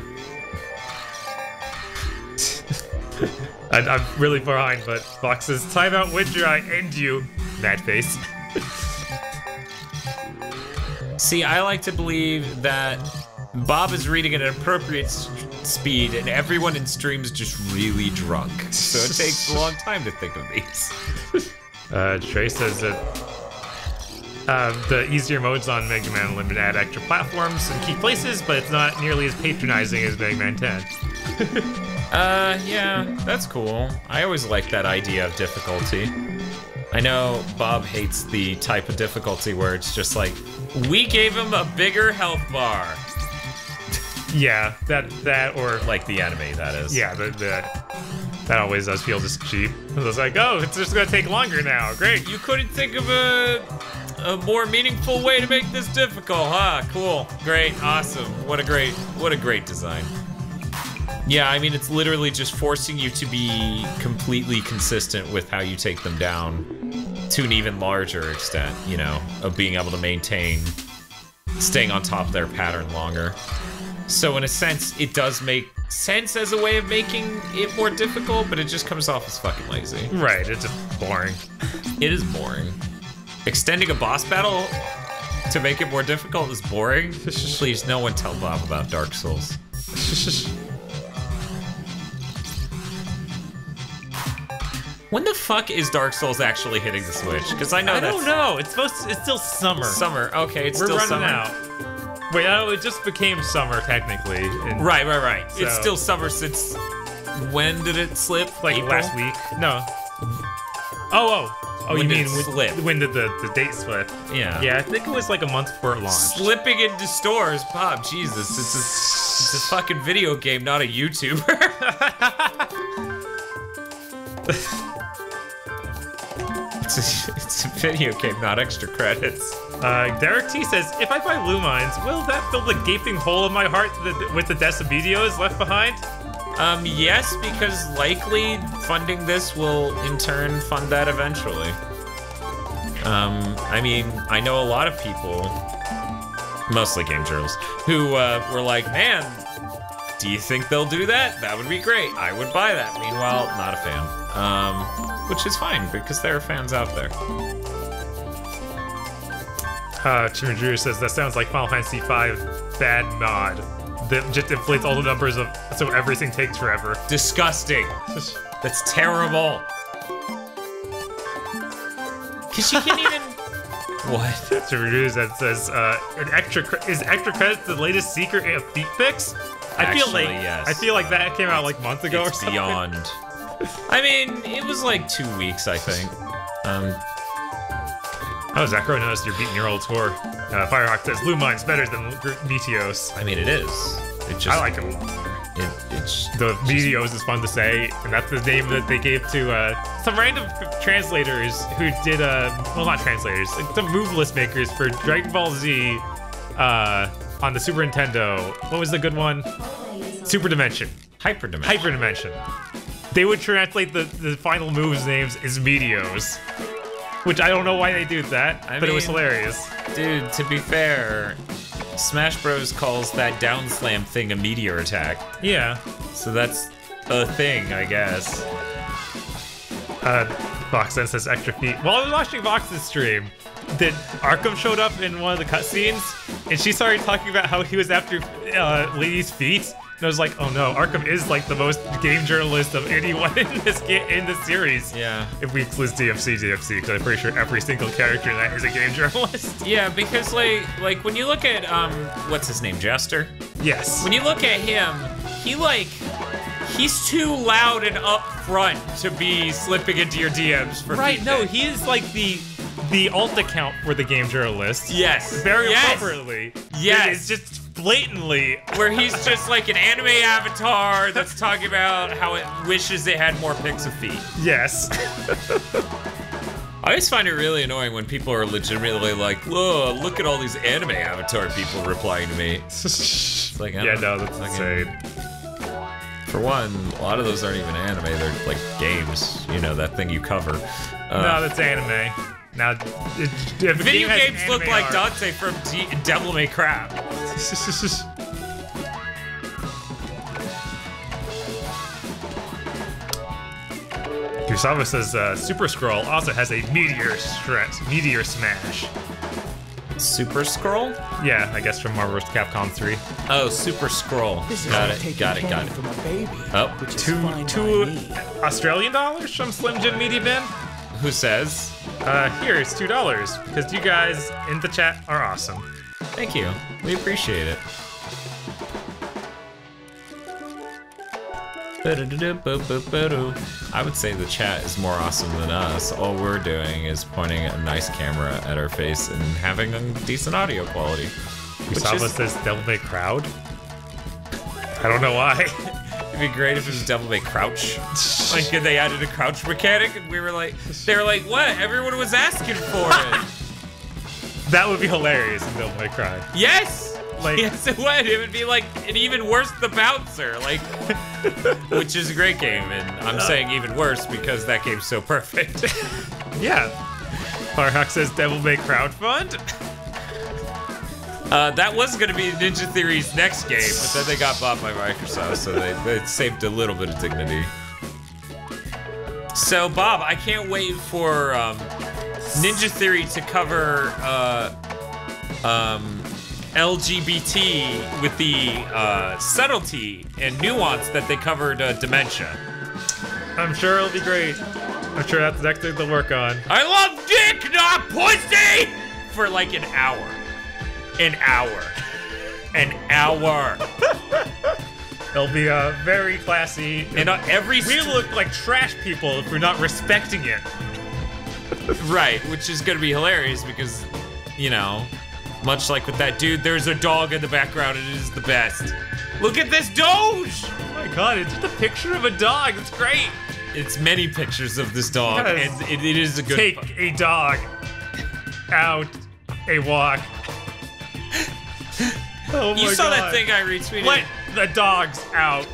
I'm really behind, but Fox says, "Timeout Winter, I end you." Mad face. See, I like to believe that Bob is reading at an appropriate speed, and everyone in stream's just really drunk. So it takes a long time to think of these. Trey says that the easier modes on Mega Man Unlimited add extra platforms and key places, but it's not nearly as patronizing as Mega Man 10. Yeah, that's cool. I always like that idea of difficulty. I know Bob hates the type of difficulty where it's just like, we gave him a bigger health bar. Yeah, that or like the anime, that is. Yeah, that always does feel just cheap. It was like, oh, it's just gonna take longer now. Great. You couldn't think of a more meaningful way to make this difficult, huh? Cool, great, awesome. What a great design. Yeah, I mean, it's literally just forcing you to be completely consistent with how you take them down to an even larger extent, you know, of being able to maintain staying on top of their pattern longer. So in a sense, it does make sense as a way of making it more difficult, but it just comes off as fucking lazy. Right, it's just boring. It is boring. Extending a boss battle to make it more difficult is boring. Please, no one tell Bob about Dark Souls. When the fuck is Dark Souls actually hitting the Switch? Because I know I don't know. It's still summer. Summer. Okay, it's We're still running summer. out. Wait, oh, it just became summer technically. Right. So. It's still summer since when did it slip? Like April? last week. No. Oh, When you did mean it slip? when did the date slip? Yeah. Yeah, I think it was like a month before it launched. Slipping into stores, Bob. Jesus, it's a fucking video game, not a YouTuber. It's a video game, not extra credits. Derek T says, if I buy Lumines, will that fill the gaping hole in my heart with the deaths of videos left behind? Yes, because likely funding this will in turn fund that eventually. I mean, I know a lot of people, mostly game journalists, who were like, man, do you think they'll do that? That would be great. I would buy that. Meanwhile, not a fan. Which is fine, because there are fans out there. Chimidru says, that sounds like Final Fantasy V bad mod. That just inflates all the numbers of, so everything takes forever. Disgusting. That's terrible. Cause you can't even. What? Chimidru says, is extra credits the latest secret in a feat fix? Actually, yes. I feel like that came out like months ago or something. Beyond. I mean, it was like 2 weeks, I think. Oh, Zachro noticed you're beating your old tour. Firehawk says, Lumines better than Meteos. I mean, it is. It just. I like it a lot. The Meteos is fun to say, and that's the name that they gave to some random translators who did, well, not translators, like some move list makers for Dragon Ball Z on the Super Nintendo. What was the good one? Super Dimension. Hyperdimension. They would translate the final moves names as Meteos. Which I don't know why they do that, but it was hilarious. Dude, to be fair, Smash Bros. Calls that down slam thing a meteor attack. Yeah. So that's a thing, I guess. Vox then says extra feet. While I was watching Vox's stream, that Arkham showed up in one of the cutscenes, and she started talking about how he was after ladies' feet. And I was like, oh no, Arkham is like the most game journalist of anyone in this series. Yeah. If we list DFC, because I'm pretty sure every single character in that is a game journalist. Yeah, because like when you look at what's his name, Jester? Yes. When you look at him, he's too loud and upfront to be slipping into your DMs for Right, feedback. no, he is like the alt account for the game journalist. Yes. Very yes. appropriately. Yes. It's just blatantly where he's just like an anime avatar that's talking about how it wishes it had more pics of feet. Yes. I always find it really annoying when people are legitimately like, whoa, look at all these anime avatar people replying to me. It's like, yeah, no, that's insane. For one, a lot of those aren't even anime, they're like games, you know, that thing you cover. No, that's anime. Now, video games look like Dante from Devil May Cry. Kusama says Super Scroll also has a meteor smash. Super Scroll? Yeah, I guess from Marvel vs. Capcom 3. Oh, Super Scroll. Got it. Oh, two Australian dollars from Slim Jim Media Ben. Who says? Here's $2 because you guys in the chat are awesome. Thank you. We appreciate it. I would say the chat is more awesome than us. All we're doing is pointing a nice camera at our face and having a decent audio quality. Kusama says Devil May Crowd. I don't know why. It'd be great if it was Devil May Crouch. Like, they added a crouch mechanic, and they were like, what? Everyone was asking for it. That would be hilarious in Devil May Cry. Yes! Like, yes, it would. It would be like an even worse The Bouncer, like, which is a great game, and I'm saying even worse because that game's so perfect. Yeah. Firehawk says Devil May Crowdfund. That was going to be Ninja Theory's next game, but then they got bought by Microsoft, so they saved a little bit of dignity. So, Bob, I can't wait for Ninja Theory to cover LGBT with the subtlety and nuance that they covered dementia. I'm sure it'll be great. I'm sure that's the next thing they'll work on. I love dick, not pussy! For like an hour. An hour. It'll be very classy. And we look like trash people if we're not respecting it. Right, which is gonna be hilarious because, you know, much like with that dude, there's a dog in the background and it is the best. Look at this Doge! Oh my god, it's just a picture of a dog. It's great. It's many pictures of this dog, Yes. and it is a good. Take a dog out a walk. Oh my You saw god. that thing I retweeted? Let the dogs out.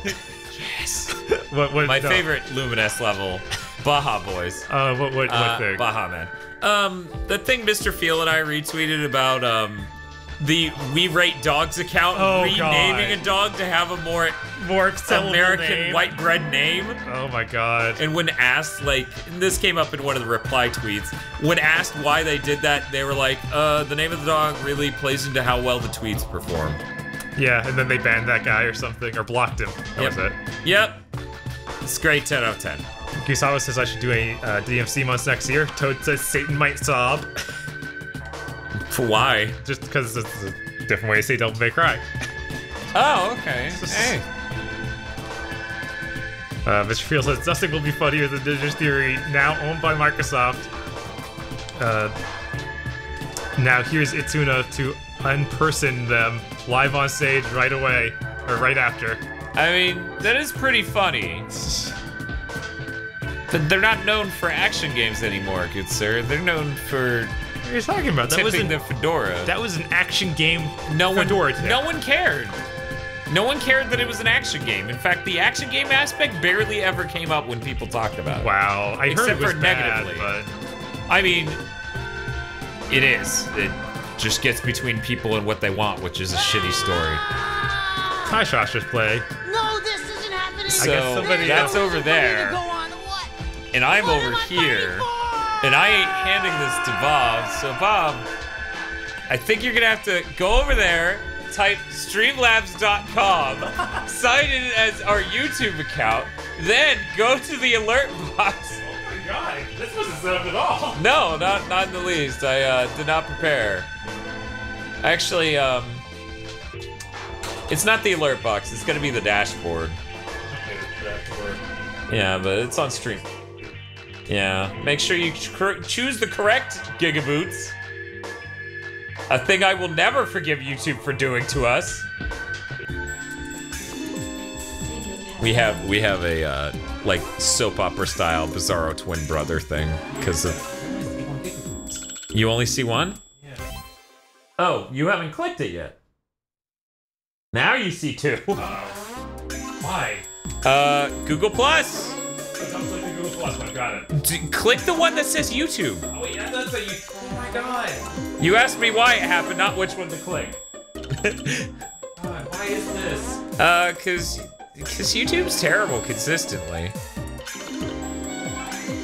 Yes. What My dog? favorite Lumines level, Baja Boys. What thing? Baja Man. The thing Mr. Feel and I retweeted about the We Rate Dogs account renaming a dog to have a more American name. white bread name. Oh my god. And when asked, like, and this came up in one of the reply tweets, when asked why they did that, they were like, the name of the dog really plays into how well the tweets perform. Yeah, and then they banned that guy or something, or blocked him. That was it. Yep. It's great, 10 out of 10. Gusawa says I should do a DMC months next year. Toad says Satan might sob. Why? Just because it's a different way to say Devil May Cry. Oh, okay. Hey. Mr. Field says nothing will be funnier than Ninja Theory, now owned by Microsoft. Now here's Ituna to unperson them live on stage right away, or right after. I mean, that is pretty funny. But they're not known for action games anymore, good sir. They're known for What are you talking about? tipping the fedora. That was an action game. No one cared. No one cared that it was an action game. In fact, the action game aspect barely ever came up when people talked about it. Wow, I heard it was bad, negatively. but I mean, it is. It just gets between people and what they want, which is a shitty story. Hi, Shasha's play. No, this isn't happening. So guess somebody that's else- over there, and I'm What over am I here, fighting for? and I ain't handing this to Bob. So Bob, I think you're gonna have to go over there, type streamlabs.com, sign in as our YouTube account, then go to the alert box. Oh my god, this wasn't set up at all. No, not in the least. I did not prepare. Actually, it's not the alert box. It's gonna be the dashboard. Yeah, but it's on stream. Yeah, make sure you choose the correct gigaboots. A thing I will never forgive YouTube for doing to us. We have a like soap opera style Bizarro twin brother thing because of. You only see one? Yeah. Oh, you haven't clicked it yet. Now you see two. Why? Google Plus. Don't click the Google Plus one, got it. Click the one that says YouTube. Oh wait, yeah, that's a you. Oh my god. You asked me why it happened, not which one to click. God, why is this? Cause YouTube's terrible consistently.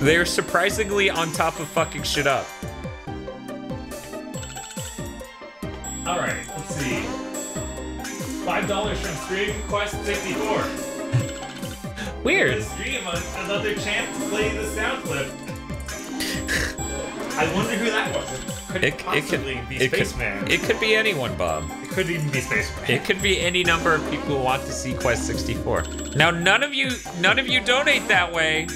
They're surprisingly on top of fucking shit up. Alright, let's see. $5 from Stream Quest 64. Weird. Stream another chance to play the sound clip. I wonder who that was. It could be Spaceman. It could be anyone, Bob. It could even be Spaceman. It could be any number of people who want to see Quest 64. Now, none of you donate that way.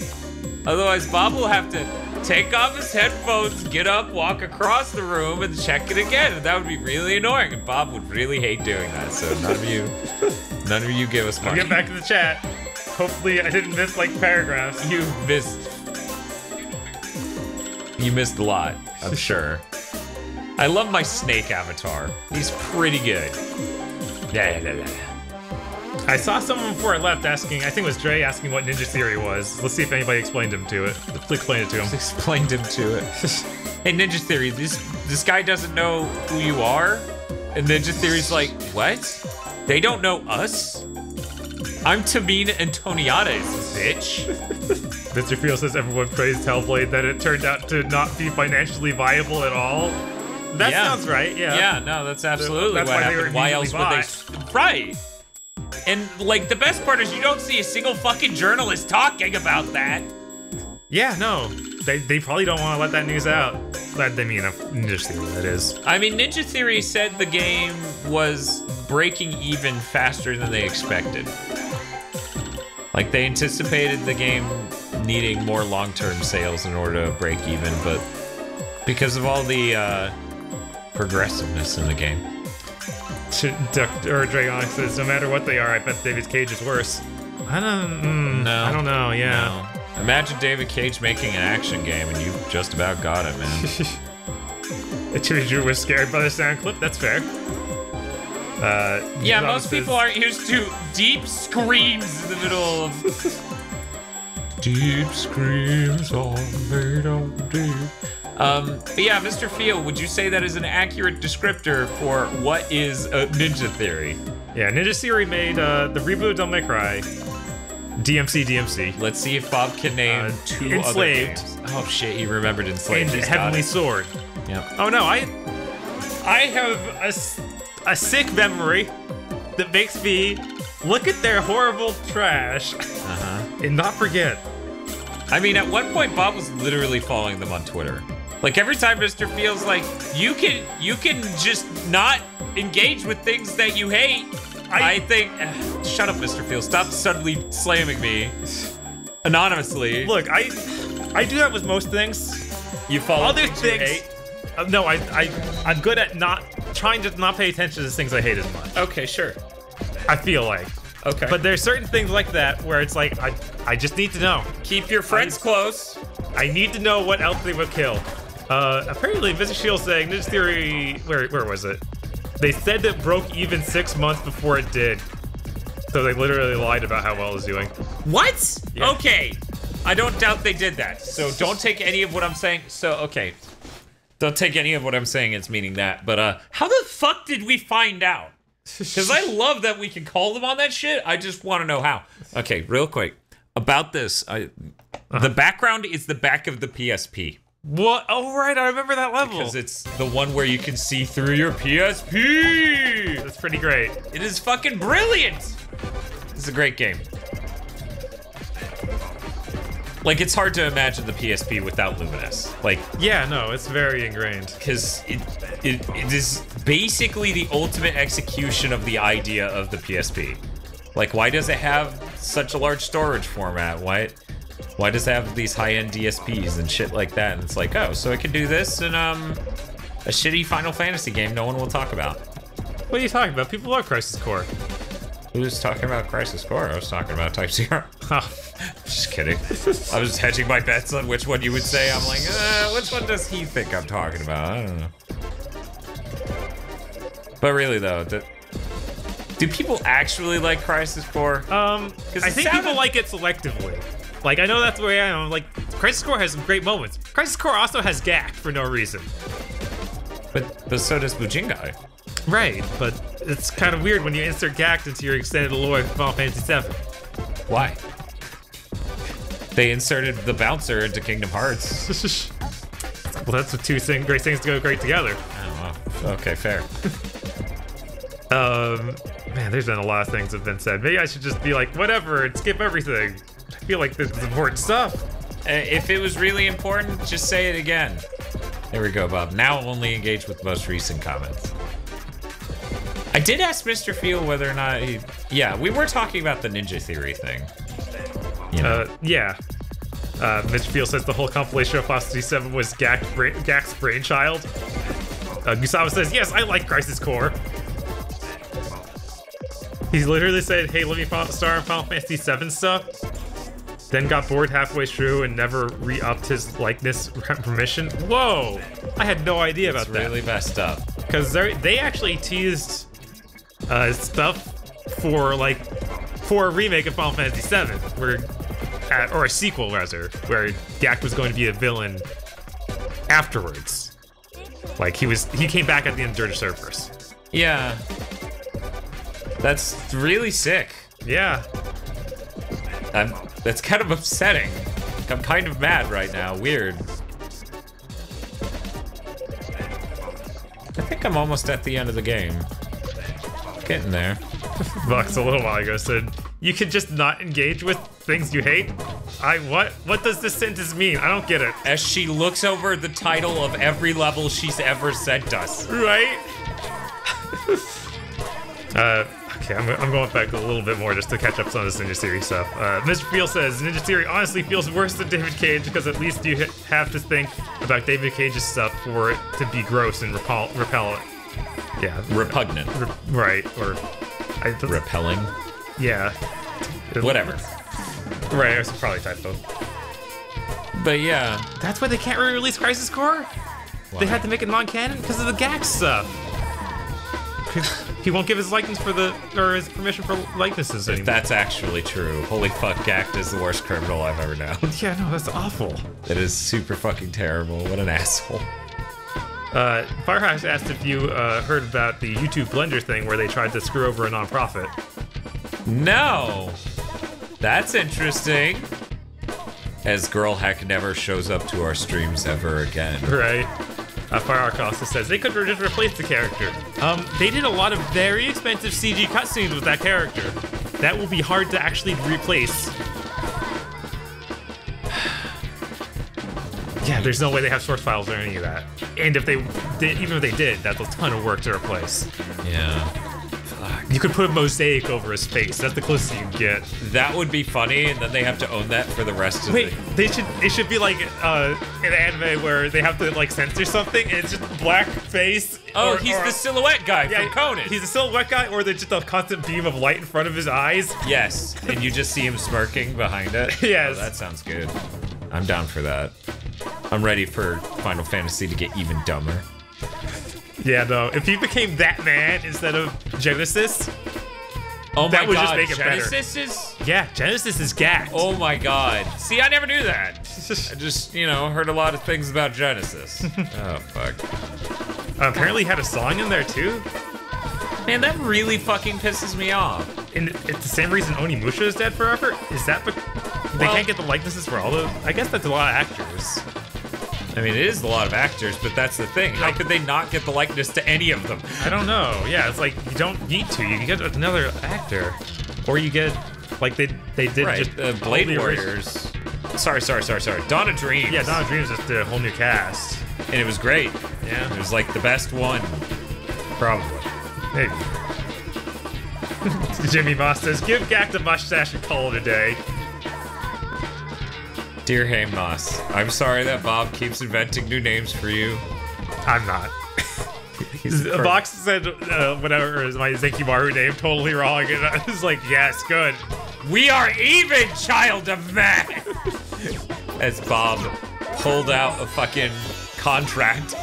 Otherwise, Bob will have to take off his headphones, get up, walk across the room, and check it again. And that would be really annoying. And Bob would really hate doing that. So none of you give us I'll money. get back to the chat. Hopefully, I didn't miss like paragraphs. You missed a lot, I'm sure. I love my snake avatar. He's pretty good. I saw someone before I left asking, I think it was Dre asking what Ninja Theory was. Let's see if anybody explained him to it. Please explain it to him. Explained him to it. Hey, Ninja Theory, this guy doesn't know who you are? And Ninja Theory's like, what? They don't know us? I'm Tamina Antoniades, bitch. Mr. Field says everyone praised Hellblade, that it turned out to not be financially viable at all. That sounds right, yeah. Yeah, no, that's absolutely That's what why they happened. were Why else immediately would they? Right. And like the best part is you don't see a single fucking journalist talking about that. Yeah, no. They probably don't want to let that news out. They mean Ninja Theory, that is. I mean, Ninja Theory said the game was breaking even faster than they expected. Like, they anticipated the game needing more long-term sales in order to break even, but because of all the progressiveness in the game. Dragon says, no matter what they are, I bet David Cage is worse. I don't know, yeah. No. Imagine David Cage making an action game and you've just about got it, man. Drew was scared by the sound clip, that's fair. Yeah, most people aren't used to deep screams in the middle of... Deep screams all made of deep. But yeah, Mr. Field, would you say that is an accurate descriptor for what is Ninja Theory? Yeah, Ninja Theory made the reboot of Devil May Cry, DMC. Let's see if Bob can name two Enslaved. other games. Oh shit, he remembered Enslaved. And Heavenly Sword. Yep. Oh no, I have a sick memory that makes me look at their horrible trash and not forget. I mean, at one point, Bob was literally following them on Twitter. Like, every time Mr. Feels like, you can just not engage with things that you hate. I think, shut up, Mr. Feels. Stop suddenly slamming me anonymously. Look, I do that with most things. You follow other things things. you hate? No, I'm good at trying to not pay attention to things I hate as much. Okay, sure. I feel like. Okay. But there's certain things like that where it's like, I just need to know. Keep your friends close. I need to know what else they would kill. Apparently, Mr. Shield saying Ninja Theory, where was it? They said it broke even 6 months before it did. So they literally lied about how well it was doing. What? Yeah. Okay. I don't doubt they did that. So don't take any of what I'm saying. So, okay. Don't take any of what I'm saying as meaning that. But, how the fuck did we find out? Because I love that we can call them on that shit. I just want to know how. Okay, real quick. About this, the background is the back of the PSP. What? Oh, right, I remember that level. Because it's the one where you can see through your PSP. That's pretty great. It is fucking brilliant. It's a great game. Like, it's hard to imagine the PSP without Lumines. Like, yeah, no, it's very ingrained. Because it is basically the ultimate execution of the idea of the PSP. Like, why does it have such a large storage format? Why does it have these high-end DSPs and shit like that? And it's like, oh, so it can do this in a shitty Final Fantasy game no one will talk about. What are you talking about? People love Crisis Core. Who's talking about Crisis Core? I was talking about Type 0. Oh. Just kidding. I was hedging my bets on which one you would say. I'm like, which one does he think I'm talking about? I don't know. But really, though, do people actually like Crisis Core? I think people like it selectively. Like, I know that's where I am. Like, Crisis Core has some great moments. Crisis Core also has Gak for no reason. But so does Bujingai. Right, but it's kind of weird when you insert Gak into your extended lore of Final Fantasy VII. Why? They inserted the bouncer into Kingdom Hearts. Well, that's the two great things to go great together. Oh, well. Okay, fair. Man, there's been a lot of things that have been said. Maybe I should just be like, whatever, and skip everything. I feel like this is important stuff. If it was really important, just say it again. There we go, Bob. Now only engage with the most recent comments. I did ask Mr. Feel whether or not he... Yeah, we were talking about the Ninja Theory thing. You know? Yeah. Mr. Feel says the whole compilation of Final Fantasy 7 was Gak's brainchild. Gustavo says, yes, I like Crisis Core. He literally said, hey, let me star in Final Fantasy 7 stuff. Then got bored halfway through and never re-upped his likeness permission. Whoa! I had no idea about that. It's really messed up. Because they actually teased stuff for a remake of Final Fantasy VII, or a sequel rather, where Gak was going to be a villain afterwards. Like he came back at the end of Dirge Cerberus. Yeah. That's really sick. Yeah. That's kind of upsetting. I'm kind of mad right now. Weird. I think I'm almost at the end of the game. Getting there. Bucks a little while ago said, you can just not engage with things you hate? What does this sentence mean? I don't get it. As she looks over the title of every level she's ever sent us. Right? Okay, I'm going back a little bit more just to catch up some of this Ninja Theory stuff. Mr. Field says, Ninja Theory honestly feels worse than David Cage because at least you have to think about David Cage's stuff for it to be gross and repellent. Yeah. Repugnant. Right, or... Repelling? Yeah. Whatever. Right, it's probably a typo. But yeah. That's why they can't re-release Crisis Core? Why? They had to make it non-canon because of the Gax stuff. He won't give his likeness or his permission for likenesses anymore. If that's actually true, holy fuck, Gact is the worst criminal I've ever known. Yeah, no, that's awful. That is super fucking terrible. What an asshole. Firehouse asked if you heard about the YouTube Blender thing where they tried to screw over a nonprofit. No! That's interesting. As Girl Heck never shows up to our streams ever again. Right. Fireark also says they could just replace the character. They did a lot of very expensive CG cutscenes with that character. That will be hard to actually replace. Yeah, there's no way they have source files or any of that. And if they did, even if they did, that's a ton of work to replace. Yeah. You could put a mosaic over his face. That's the closest you can get. That would be funny, and then they have to own that for the rest of Wait, it should be like an anime where they have to like censor something and it's just black face. Oh, he's the silhouette guy from Conan. He's a silhouette guy, or there's just a constant beam of light in front of his eyes. Yes, and you just see him smirking behind it. Yes. Oh, that sounds good. I'm down for that. I'm ready for Final Fantasy to get even dumber. Yeah, no. If he became that man instead of Genesis, oh that my would god, just make it Genesis better. is? Yeah, Genesis is gacked. Oh my god. See, I never knew that. I just, heard a lot of things about Genesis. Oh, fuck. Apparently he had a song in there, too. Man, that really fucking pisses me off. And it's the same reason Onimusha is dead forever? Is that they can't get the likenesses for all those? I guess that's a lot of actors. I mean, it is a lot of actors, but that's the thing. How could they not get the likeness to any of them? I don't know. Yeah, it's like you don't need to. You can get another actor, or you get like they did right. just Blade Warriors. Sorry. Dawn of Dreams. Yeah, Dawn of Dreams just did a whole new cast, and it was great. Yeah, it was like the best one, probably. Maybe. Jimmy Moss says, "Give Gact a mustache and call it a day." Dear Haymoss, I'm sorry that Bob keeps inventing new names for you. I'm not. The box said whatever is my Zenkimaru name totally wrong, and I was like, yes, good. We are even, child of man! As Bob pulled out a fucking contract.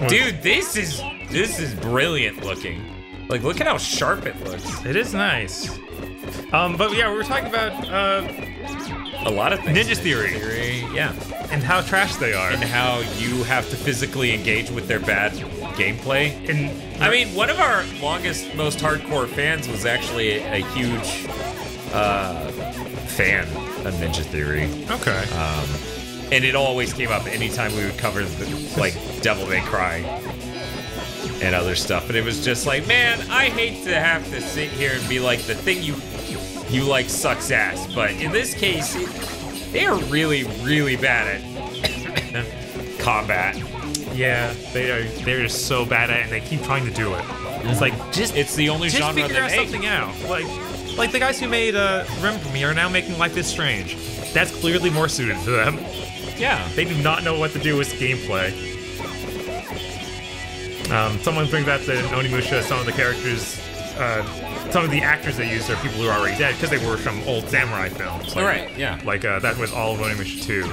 Dude, this is brilliant looking. Like, look at how sharp it looks. It is nice. But yeah, we were talking about a lot of things. Ninja Theory. Yeah. And how trash they are. And how you have to physically engage with their bad gameplay. And I mean, one of our longest, most hardcore fans was actually a huge fan of Ninja Theory. Okay. And it always came up anytime we would cover like Devil May Cry and other stuff. But it was just like, man, I hate to have to sit here and be like, the thing you like sucks ass, but in this case, they are really, really bad at combat. Yeah, they're just so bad at it, and they keep trying to do it. It's like it's the only genre figure out something out. Like the guys who made Remember Me are now making Life is Strange. That's clearly more suited to them. Yeah, they do not know what to do with gameplay. Someone brings up that in Onimusha, some of the characters. Some of the actors they used are people who are already dead because they were from old samurai films. Like, right, yeah. Like, that was all of Onimusha 2.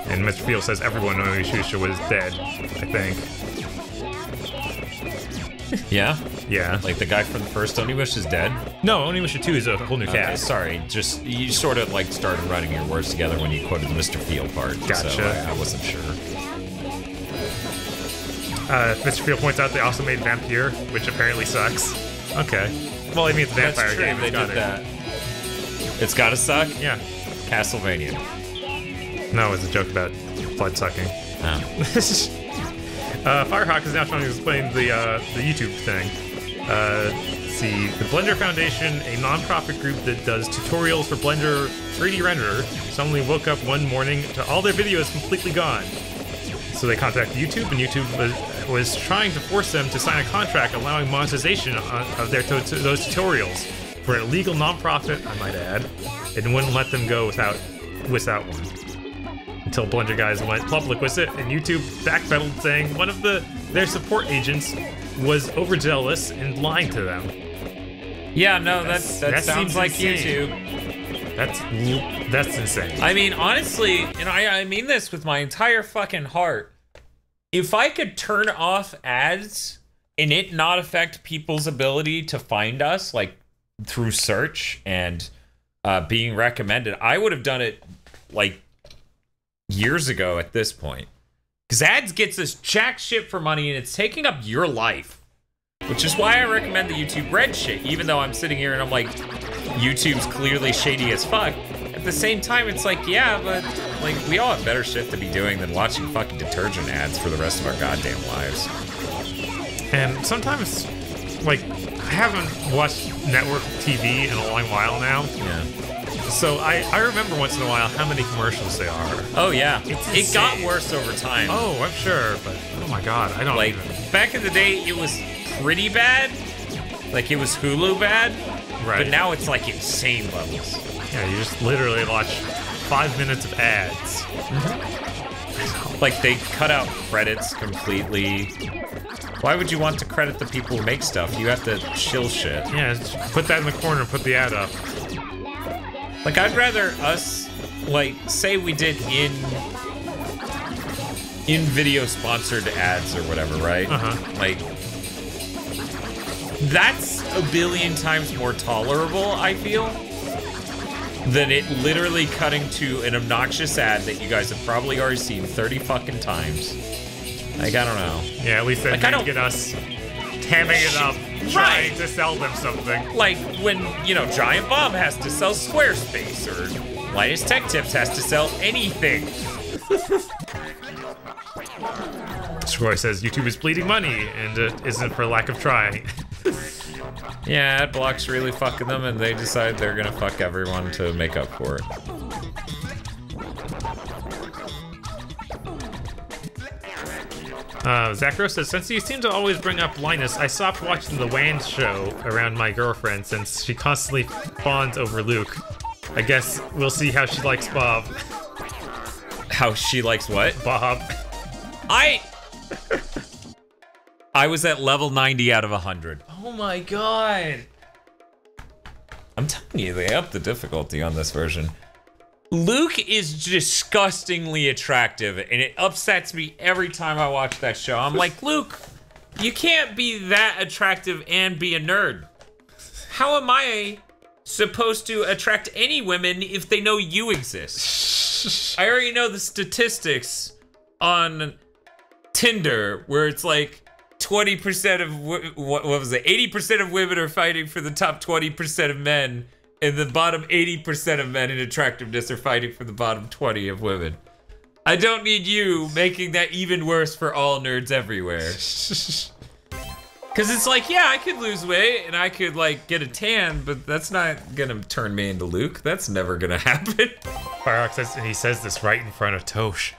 And Mr. Field says everyone in Onimusha was dead, I think. Yeah? Yeah. Like the guy from the first Onimusha is dead? No, Onimusha 2 is a whole new cast. Sorry, just, you sort of like started running your words together when you quoted the Mr. Field part. Gotcha. So I wasn't sure. Mr. Field points out they also made Vampire, which apparently sucks. Okay. Well, I mean, it's a vampire That's true, game. they did that. It's gotta suck? Yeah. Castlevania. No, it was a joke about blood sucking. Oh. Firehawk is now trying to explain the YouTube thing. Let's see, the Blender Foundation, a non-profit group that does tutorials for Blender 3D renderer, suddenly woke up one morning to all their videos completely gone. So they contacted YouTube, and YouTube was trying to force them to sign a contract allowing monetization of their those tutorials for an illegal nonprofit, I might add, and wouldn't let them go without one. Until Blunder Guys went public with it, and YouTube backpedaled, saying one of their support agents was overzealous and lying to them. Yeah, no, that sounds like insane. YouTube. That's insane. I mean, honestly, and I mean this with my entire fucking heart. If I could turn off ads and it not affect people's ability to find us, like through search and being recommended, I would have done it like years ago at this point. Because ads gets us jack shit for money and it's taking up your life. Which is why I recommend the YouTube Red shit, even though I'm sitting here and I'm like, YouTube's clearly shady as fuck. At the same time, it's like, yeah, but like we all have better shit to be doing than watching fucking detergent ads for the rest of our goddamn lives. And sometimes, like, I haven't watched network TV in a long while now. Yeah. So I remember once in a while how many commercials they are. Oh yeah, it got worse over time. Oh, I'm sure, but oh my god, I don't like even. Back in the day, it was pretty bad. Like it was Hulu bad. Right. But now it's like insane levels. Yeah, you just literally watch 5 minutes of ads. Like they cut out credits completely. Why would you want to credit the people who make stuff? You have to chill shit. Yeah, just put that in the corner and put the ad up. Like I'd rather us, like, say we did in video sponsored ads or whatever, right? Like that's a billion times more tolerable, I feel, than it literally cutting to an obnoxious ad that you guys have probably already seen 30 fucking times. Like, I don't know. Yeah, at least that didn't get us hamming it up, trying to sell them something. Like when, you know, Giant Bomb has to sell Squarespace, or Linus Tech Tips has to sell anything. Troy says YouTube is bleeding money, and it isn't for lack of trying. Yeah, Adblock's really fucking them, and they decide they're gonna fuck everyone to make up for it. Zachro says, since you seem to always bring up Linus, I stopped watching the WAN show around my girlfriend since she constantly fawns over Luke. I guess we'll see how she likes Bob. How she likes what? Bob. I was at level 90 out of 100. Oh my god. I'm telling you, they upped the difficulty on this version. Luke is disgustingly attractive, and it upsets me every time I watch that show. I'm like, Luke, you can't be that attractive and be a nerd. How am I supposed to attract any women if they know you exist? I already know the statistics on Tinder, where it's like 20% of, what was it? 80% of women are fighting for the top 20% of men, and the bottom 80% of men in attractiveness are fighting for the bottom 20 of women. I don't need you making that even worse for all nerds everywhere. Because it's like, yeah, I could lose weight and I could, like, get a tan, but that's not gonna turn me into Luke. That's never gonna happen. Fireox says, and he says this right in front of Tosh.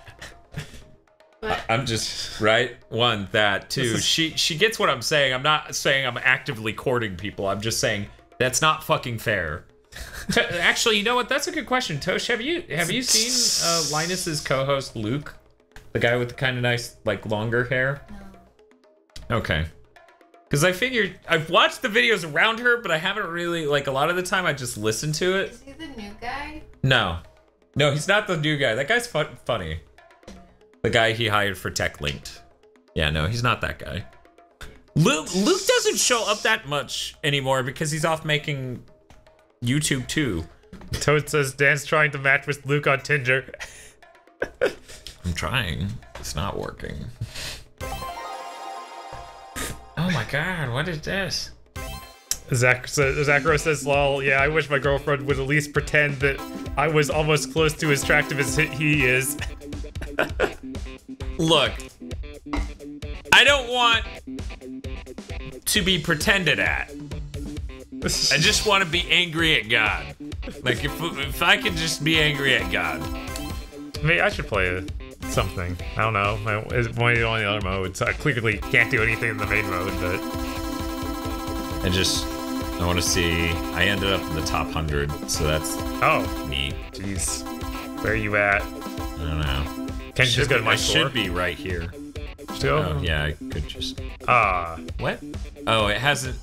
I'm just, right? One, that. Two, she gets what I'm saying. I'm not saying I'm actively courting people. I'm just saying that's not fucking fair. Actually, you know what? That's a good question. Tosh, have you seen Linus's co-host Luke? The guy with the kind of nice, like, longer hair? No. Okay. Because I figured, I've watched the videos around her, but I haven't really, like, a lot of the time I just listen to it. Is he the new guy? No. No, he's not the new guy. That guy's funny. The guy he hired for TechLinked. Yeah, no, he's not that guy. Luke doesn't show up that much anymore because he's off making YouTube too. Toad says Dan's trying to match with Luke on Tinder. I'm trying. It's not working. Oh my god, what is this? Zachro says, lol, yeah, I wish my girlfriend would at least pretend that I was almost close to as attractive as he is. Look, I don't want to be pretended at. I just want to be angry at God. Like, if I could just be angry at God. Maybe I should play something. I don't know. It's one of the only other modes. I clearly can't do anything in the main mode, but... I want to see... I ended up in the top 100, so that's neat. Jeez. Where are you at? I don't know. Can't you just go to my store? I should be right here. Still? Oh, yeah, I could just... What? Oh, it hasn't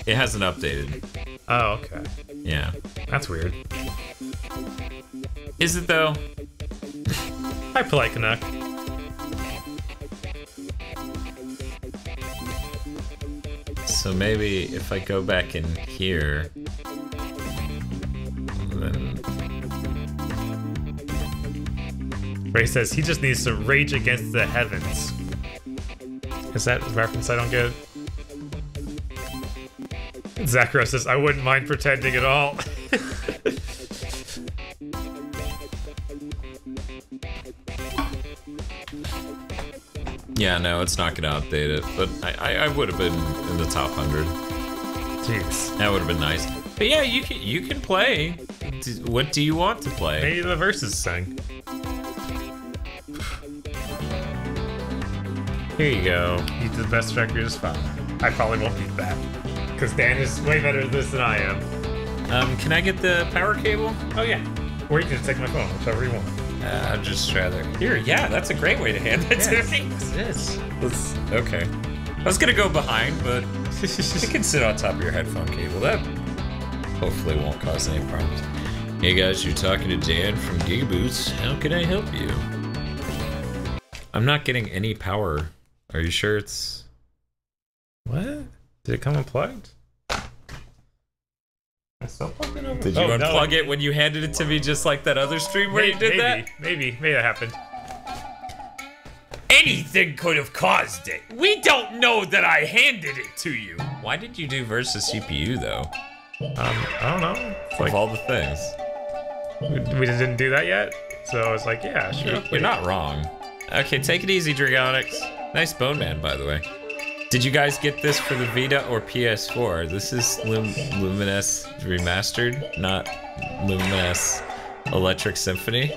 updated. Oh, okay. Yeah. That's weird. Is it, though? Hi, Polite Canuck. So maybe if I go back in here, then... Ray says he just needs to rage against the heavens. Is that a reference I don't get? Zachary says, I wouldn't mind pretending at all. Yeah, no, it's not gonna update it, but I would have been in the top 100. Jeez. That would have been nice. But yeah, you can play. What do you want to play? Maybe the verses thing. Here you go. He's the best striker is fine. I probably won't beat that. Because Dan is way better at this than I am. Can I get the power cable? Oh yeah. Or you can just take my phone, whichever you want. I'd just rather... Here, yeah, that's a great way to hand that to me. Yes, it is. Okay. I was gonna go behind, but it can sit on top of your headphone cable. That hopefully won't cause any problems. Hey guys, you're talking to Dan from Gigaboots. How can I help you? I'm not getting any power. Are you sure it's... What? Did it come unplugged? Did you unplug it when you handed it to me just like that other stream where you did that? Maybe that happened. Anything could have caused it. We don't know that I handed it to you. Why did you do versus CPU though? I don't know. It's like, of all the things. We didn't do that yet, so I was like, yeah, sure. You're not wrong. Okay, take it easy, Dragonics. Nice Bone Man, by the way. Did you guys get this for the Vita or PS4? This is Lumines Remastered, not Lumines Electric Symphony.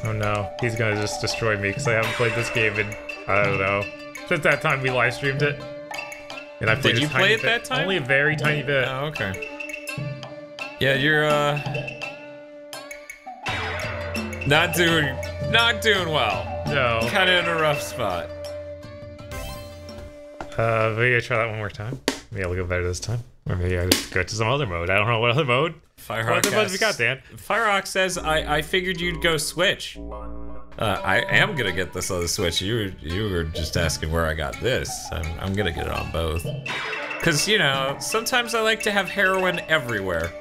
Oh no, he's gonna just destroy me because I haven't played this game in, I don't know, since that time we live streamed it. And I played Did you play it that time? Only a very tiny bit. Oh, okay. Yeah, you're not doing well. No. Kind of in a rough spot. Maybe I try that one more time. Maybe I'll go better this time. Or maybe I just go to some other mode. I don't know what other mode. Firehawk what other modes we got, Dan? Firehawk says, I figured you'd go Switch. I am gonna get this on the Switch. You were just asking where I got this. I'm gonna get it on both. Cause you know, sometimes I like to have heroin everywhere.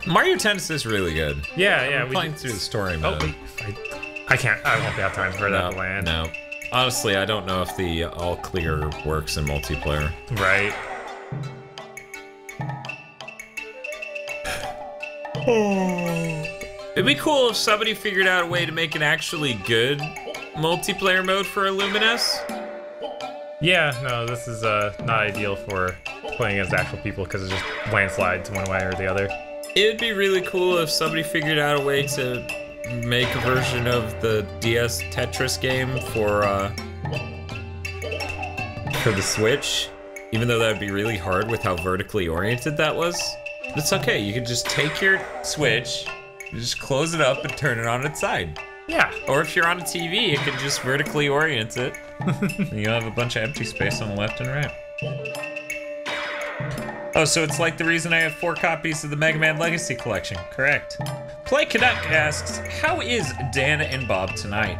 Mario Tennis is really good. Yeah, we're playing through the story mode. Oh, wait, I can't. I won't have time for that to land. No. Honestly, I don't know if the all clear works in multiplayer. Right. It'd be cool if somebody figured out a way to make an actually good multiplayer mode for Lumines. Yeah, no, this is not ideal for playing as actual people because it just landslides one way or the other. It'd be really cool if somebody figured out a way to make a version of the DS Tetris game for the Switch, even though that would be really hard with how vertically oriented that was. But it's okay, you can just take your Switch, you just close it up and turn it on its side. Yeah. Or if you're on a TV, you can just vertically orient it. And you'll have a bunch of empty space on the left and right. Oh, so it's like the reason I have 4 copies of the Mega Man Legacy Collection. Correct. Play Cadet asks, how is Dan and Bob tonight?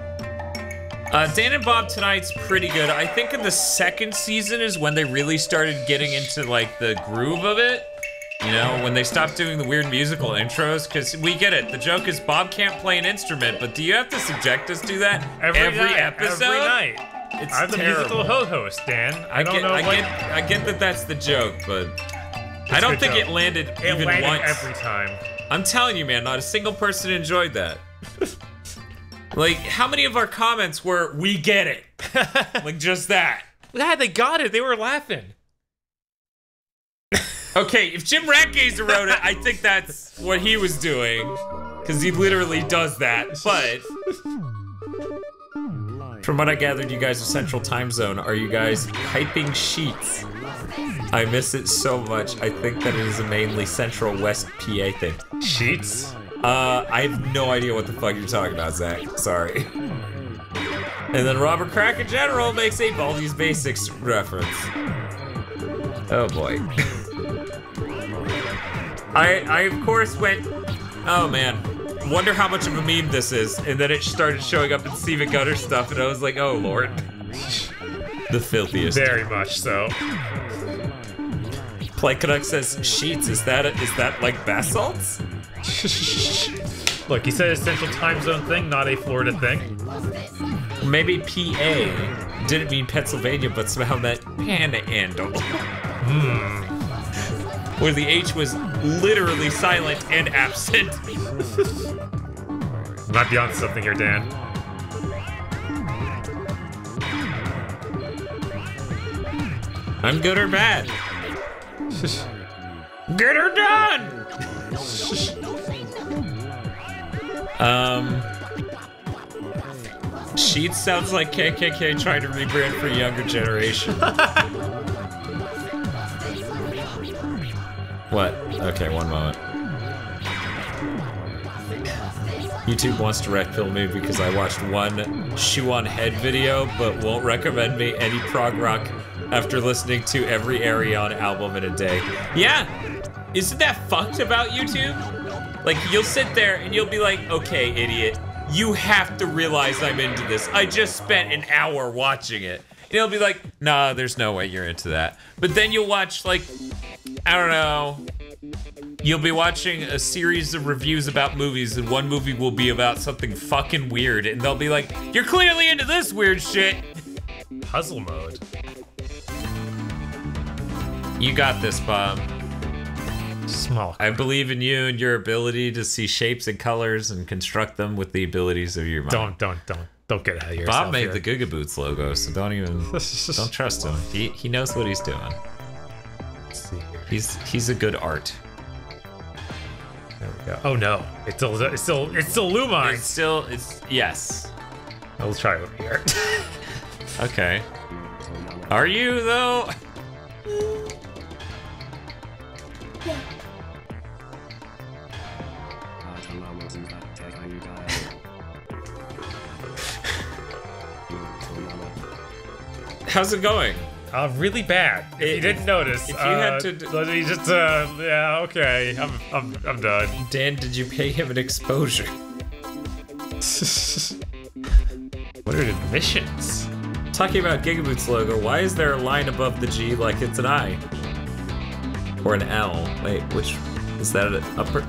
Dan and Bob tonight's pretty good. I think in the 2nd season is when they really started getting into like the groove of it. You know, when they stopped doing the weird musical intros, because we get it. The joke is Bob can't play an instrument, but do you have to subject us to that every episode? Every night. It's I'm the musical host, Dan. I get that that's the joke, but I don't think it landed even once. Every time. I'm telling you, man, not a single person enjoyed that. Like, how many of our comments were, we get it? Like, just that. Yeah, they got it. They were laughing. Okay, if Jim Ratgazer wrote it, I think that's what he was doing. because he literally does that, but... From what I gathered, you guys are Central Time Zone. Are you guys hyping sheets? I miss it so much. I think that it is a mainly Central West PA thing. Sheets? I have no idea what the fuck you're talking about, Zach. Sorry. And then Robert Crack in general makes a Baldi's Basics reference. Oh boy. I of course went, oh man, wonder how much of a meme this is. And then it started showing up in Steven Gunner stuff and I was like, oh lord. The filthiest. Very much so. Play Canuck says sheets, is that like bath salts? Look, he said a Central Time Zone thing, not a Florida thing. Maybe PA didn't mean Pennsylvania, but somehow meant Panhandle. Where the H was literally silent and absent. Might be on something here, Dan. I'm good or bad? Good or done? Sheets sounds like KKK trying to rebrand for a younger generation. What? Okay, one moment. YouTube wants to red pill me because I watched one Shoe on Head video, but won't recommend me any prog rock after listening to every Arion album in a day. Yeah, isn't that fucked about YouTube? Like, you'll sit there and you'll be like, okay, idiot, you have to realize I'm into this. I just spent an hour watching it. And it'll be like, nah, there's no way you're into that. But then you'll watch, like, I don't know, you'll be watching a series of reviews about movies and one movie will be about something fucking weird and they'll be like, you're clearly into this weird shit. Puzzle mode. You got this, Bob. Small. I believe in you and your ability to see shapes and colors and construct them with the abilities of your mind. Don't get ahead of yourself. Bob made the Guga Boots logo, so don't trust him. He knows what he's doing. Let's see here. He's a good art. There we go. Oh no, it's still Lumines. It's yes. I'll try over here. Okay. Are you though? How's it going? Really bad. If you didn't notice, if you had to, let me just, yeah, okay, I'm done. Dan, did you pay him an exposure? What are admissions? Talking about Gigaboots logo, why is there a line above the G like it's an I? Or an L? Wait, which is that an upper?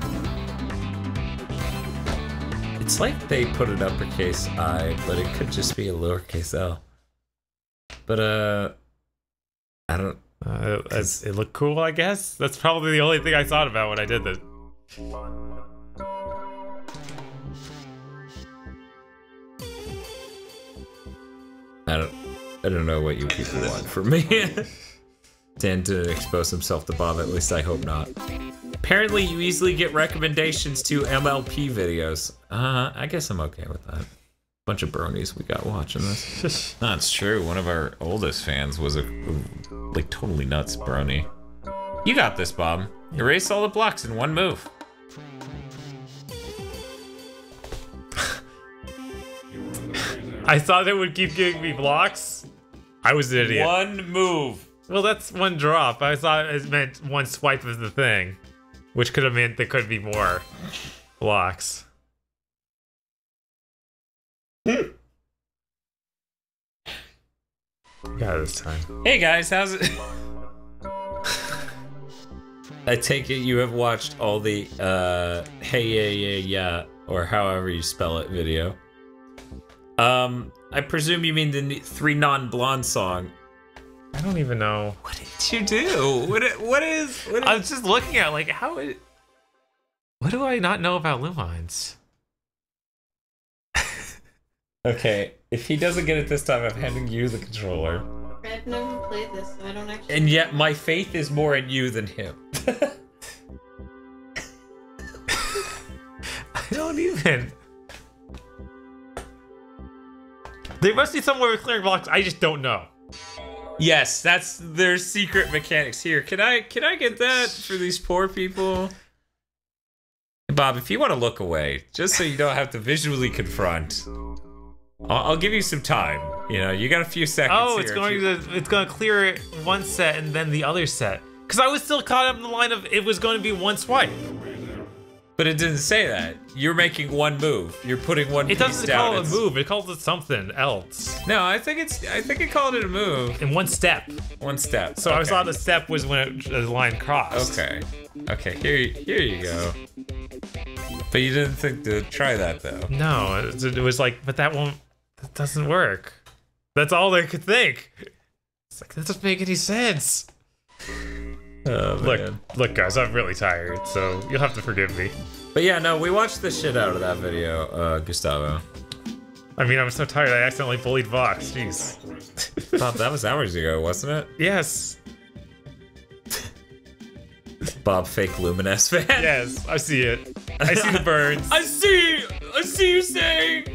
It's like they put an uppercase I, but it could just be a lowercase L. But I don't. It looked cool, I guess. That's probably the only thing I thought about when I did this. I don't know what you people want from me. Dan didn't expose himself to Bob, at least I hope not. Apparently you easily get recommendations to MLP videos. I guess I'm okay with that. Bunch of bronies we got watching this. That's true. One of our oldest fans was a like totally nuts brony. You got this, Bob. Erase all the blocks in one move. I thought it would keep giving me blocks. I was an idiot. One move. Well, that's one drop. I thought it meant one swipe of the thing, which could have meant there could be more blocks. Got it this time. Hey guys, how's it? I take it you have watched all the hey yeah or however you spell it video. I presume you mean the 3 non-blonde song. I don't even know. What did you do? What is? I was just looking at like what do I not know about Lumines? Okay, if he doesn't get it this time, I'm handing you the controller. I've never played this, so I don't actually. And yet, my faith is more in you than him. don't even. There must be some way of clearing blocks. I just don't know. Yes, that's their secret mechanics here. Can I get that for these poor people? Bob, if you want to look away, just so you don't have to visually confront, I'll give you some time. You know, you got a few seconds. Oh, here it's going to clear one set and then the other set. Because I was still caught up in the line of it was going to be one swipe. But it didn't say that. You're making one move. You're putting one piece down. It doesn't call it a move. It calls it something else. No, I think it called it a move. In one step. One step. So okay. I thought the step was when the line crossed. Okay. Okay, here you go. But you didn't think to try that, though. No, it was like, but that doesn't work. That's all they could think. It's like, that doesn't make any sense. Oh, look, guys, I'm really tired, so you'll have to forgive me. But yeah, no, we watched the shit out of that video, Gustavo. I mean, I'm so tired, I accidentally bullied Vox, jeez. Bob, that was hours ago, wasn't it? Yes. Bob, fake Lumines fan? Yes, I see it. I see the burns. I see you saying.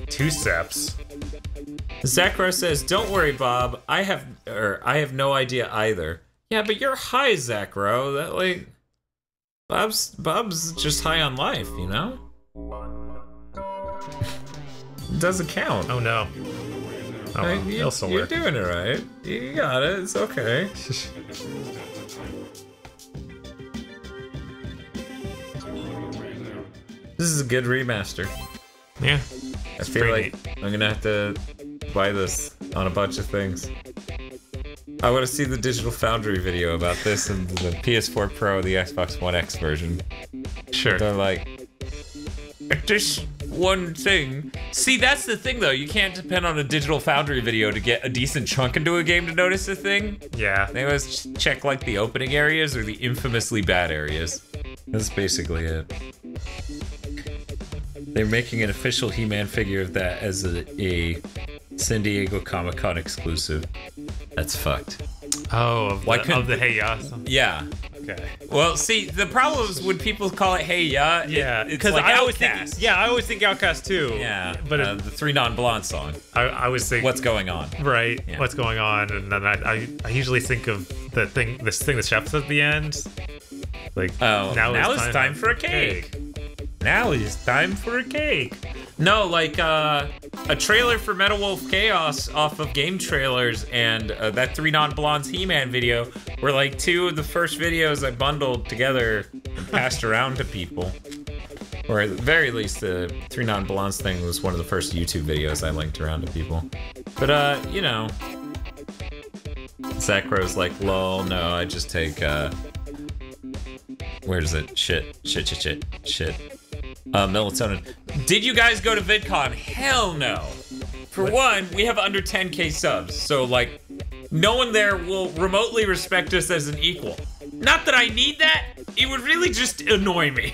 2 steps. Zacro says, "Don't worry, Bob. I have no idea either." Yeah, but you're high, Zacro. That like, Bob's just high on life, you know. It doesn't count. Oh no. Oh, well, it'll still work. You're doing it right. You got it. It's okay. This is a good remaster. Yeah. I feel like I'm gonna have to buy this on a bunch of things. I want to see the Digital Foundry video about this and the PS4 Pro, the Xbox One X version. Sure. They're like, this one thing. See, that's the thing though. You can't depend on a Digital Foundry video to get a decent chunk into a game to notice a thing. Yeah. They always check like the opening areas or the infamously bad areas. That's basically it. They're making an official He-Man figure of that as a San Diego Comic-Con exclusive. That's fucked. Oh, of the Hey Ya? Yeah. Okay. Well, see, the problem is when people call it Hey Ya, yeah, because like I always think Outcast too. Yeah, but the 3 Non-Blonde song. I was thinking, what's going on? Right. Yeah. What's going on? And then I usually think of this thing that Chef's at the end. Like, oh, now it's time for a cake. Now it's time for a cake. No, like a trailer for Metal Wolf Chaos off of Game Trailers and that 3 Non-Blondes He-Man video were like 2 of the first videos I bundled together and passed around to people. Or at the very least, the 3 Non-Blondes thing was one of the first YouTube videos I linked around to people. But, you know, Zacro's like, lol, no, I just take, where is it? Shit. Melatonin. Did you guys go to VidCon? Hell no. For one, we have under 10k subs, so like, no one there will remotely respect us as an equal. Not that I need that, it would really just annoy me.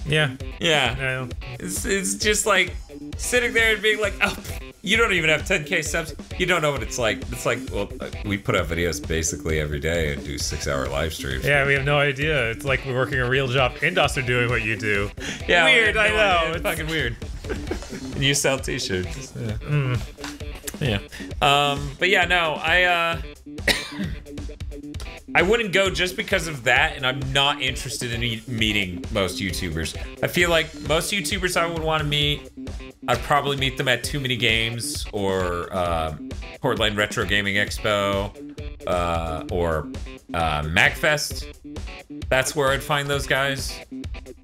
Yeah. Yeah. It's just like, sitting there and being like, oh, you don't even have 10k subs. You don't know what it's like. It's like, well, we put out videos basically every day and do 6-hour live streams. Yeah, we have no idea. It's like we're working a real job and also doing what you do. Yeah, weird, I know. It's fucking weird. And you sell t-shirts. Yeah. Yeah. But yeah, no, I wouldn't go just because of that, and I'm not interested in meeting most YouTubers. I feel like most YouTubers I would want to meet, I'd probably meet them at Too Many Games or Portland Retro Gaming Expo or MagFest. That's where I'd find those guys.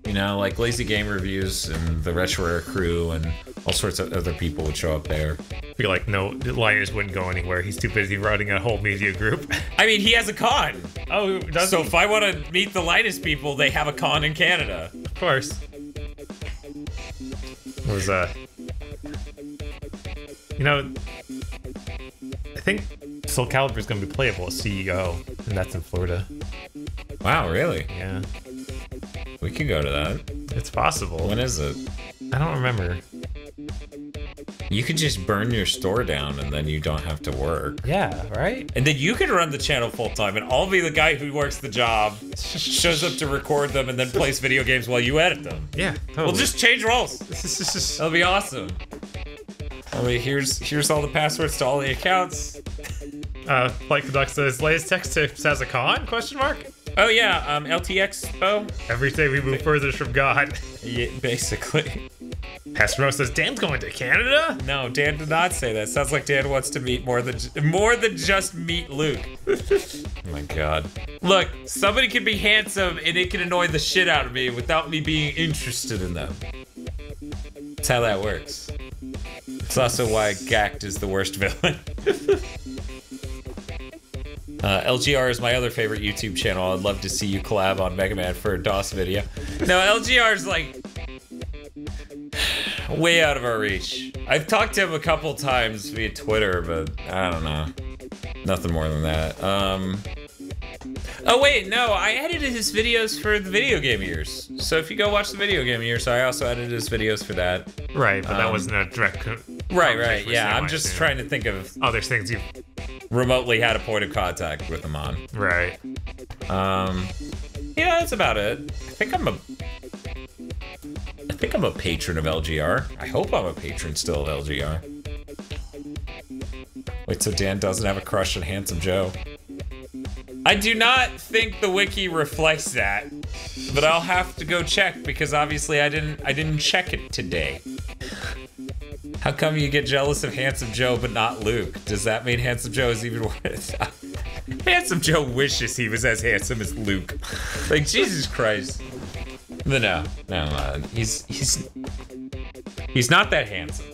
You know, like Lazy Game Reviews and the Retro Crew and all sorts of other people would show up there. I feel like no, Linus wouldn't go anywhere. He's too busy running a whole media group. I mean, he has a con. Oh, does so he? If I want to meet the Linus people, they have a con in Canada. Of course. What was you know, I think Soul Calibur is going to be playable at CEO, and that's in Florida. Wow, really? Yeah. We could go to that. It's possible. When is it? I don't remember. You could just burn your store down and then you don't have to work. Yeah, right? And then you could run the channel full time and I'll be the guy who works the job, shows up to record them, and then plays video games while you edit them. Yeah, totally. We'll just change roles. That'll be awesome. I mean, here's all the passwords to all the accounts. Flight Conduct says, latest text tips has a con? Question mark? Oh yeah, LTX Expo. Every day we move further from God. Yeah, basically. Hasbro says, Dan's going to Canada? No, Dan did not say that. Sounds like Dan wants to meet more than just meet Luke. Oh my god. Look, somebody can be handsome and it can annoy the shit out of me without me being interested in them. That's how that works. It's also why Gact is the worst villain. LGR is my other favorite YouTube channel. I'd love to see you collab on Mega Man for a DOS video. No, LGR is like way out of our reach. I've talked to him a couple times via Twitter, but I don't know. Nothing more than that. Oh wait, no, I edited his videos for the Video Game Years. So if you go watch the Video Game Years, I also edited his videos for that. Right, but that wasn't a direct. Right, yeah. I'm just trying to think of other things you remotely had a point of contact with him on. Right. Yeah, that's about it. I think I'm a patron of LGR. I hope I'm a patron still of LGR. Wait, so Dan doesn't have a crush on Handsome Joe? I do not think the wiki reflects that, but I'll have to go check because obviously I didn't check it today. How come you get jealous of Handsome Joe but not Luke? Does that mean Handsome Joe is even worse? Handsome Joe wishes he was as handsome as Luke. Like, Jesus Christ. But no, he's not that handsome.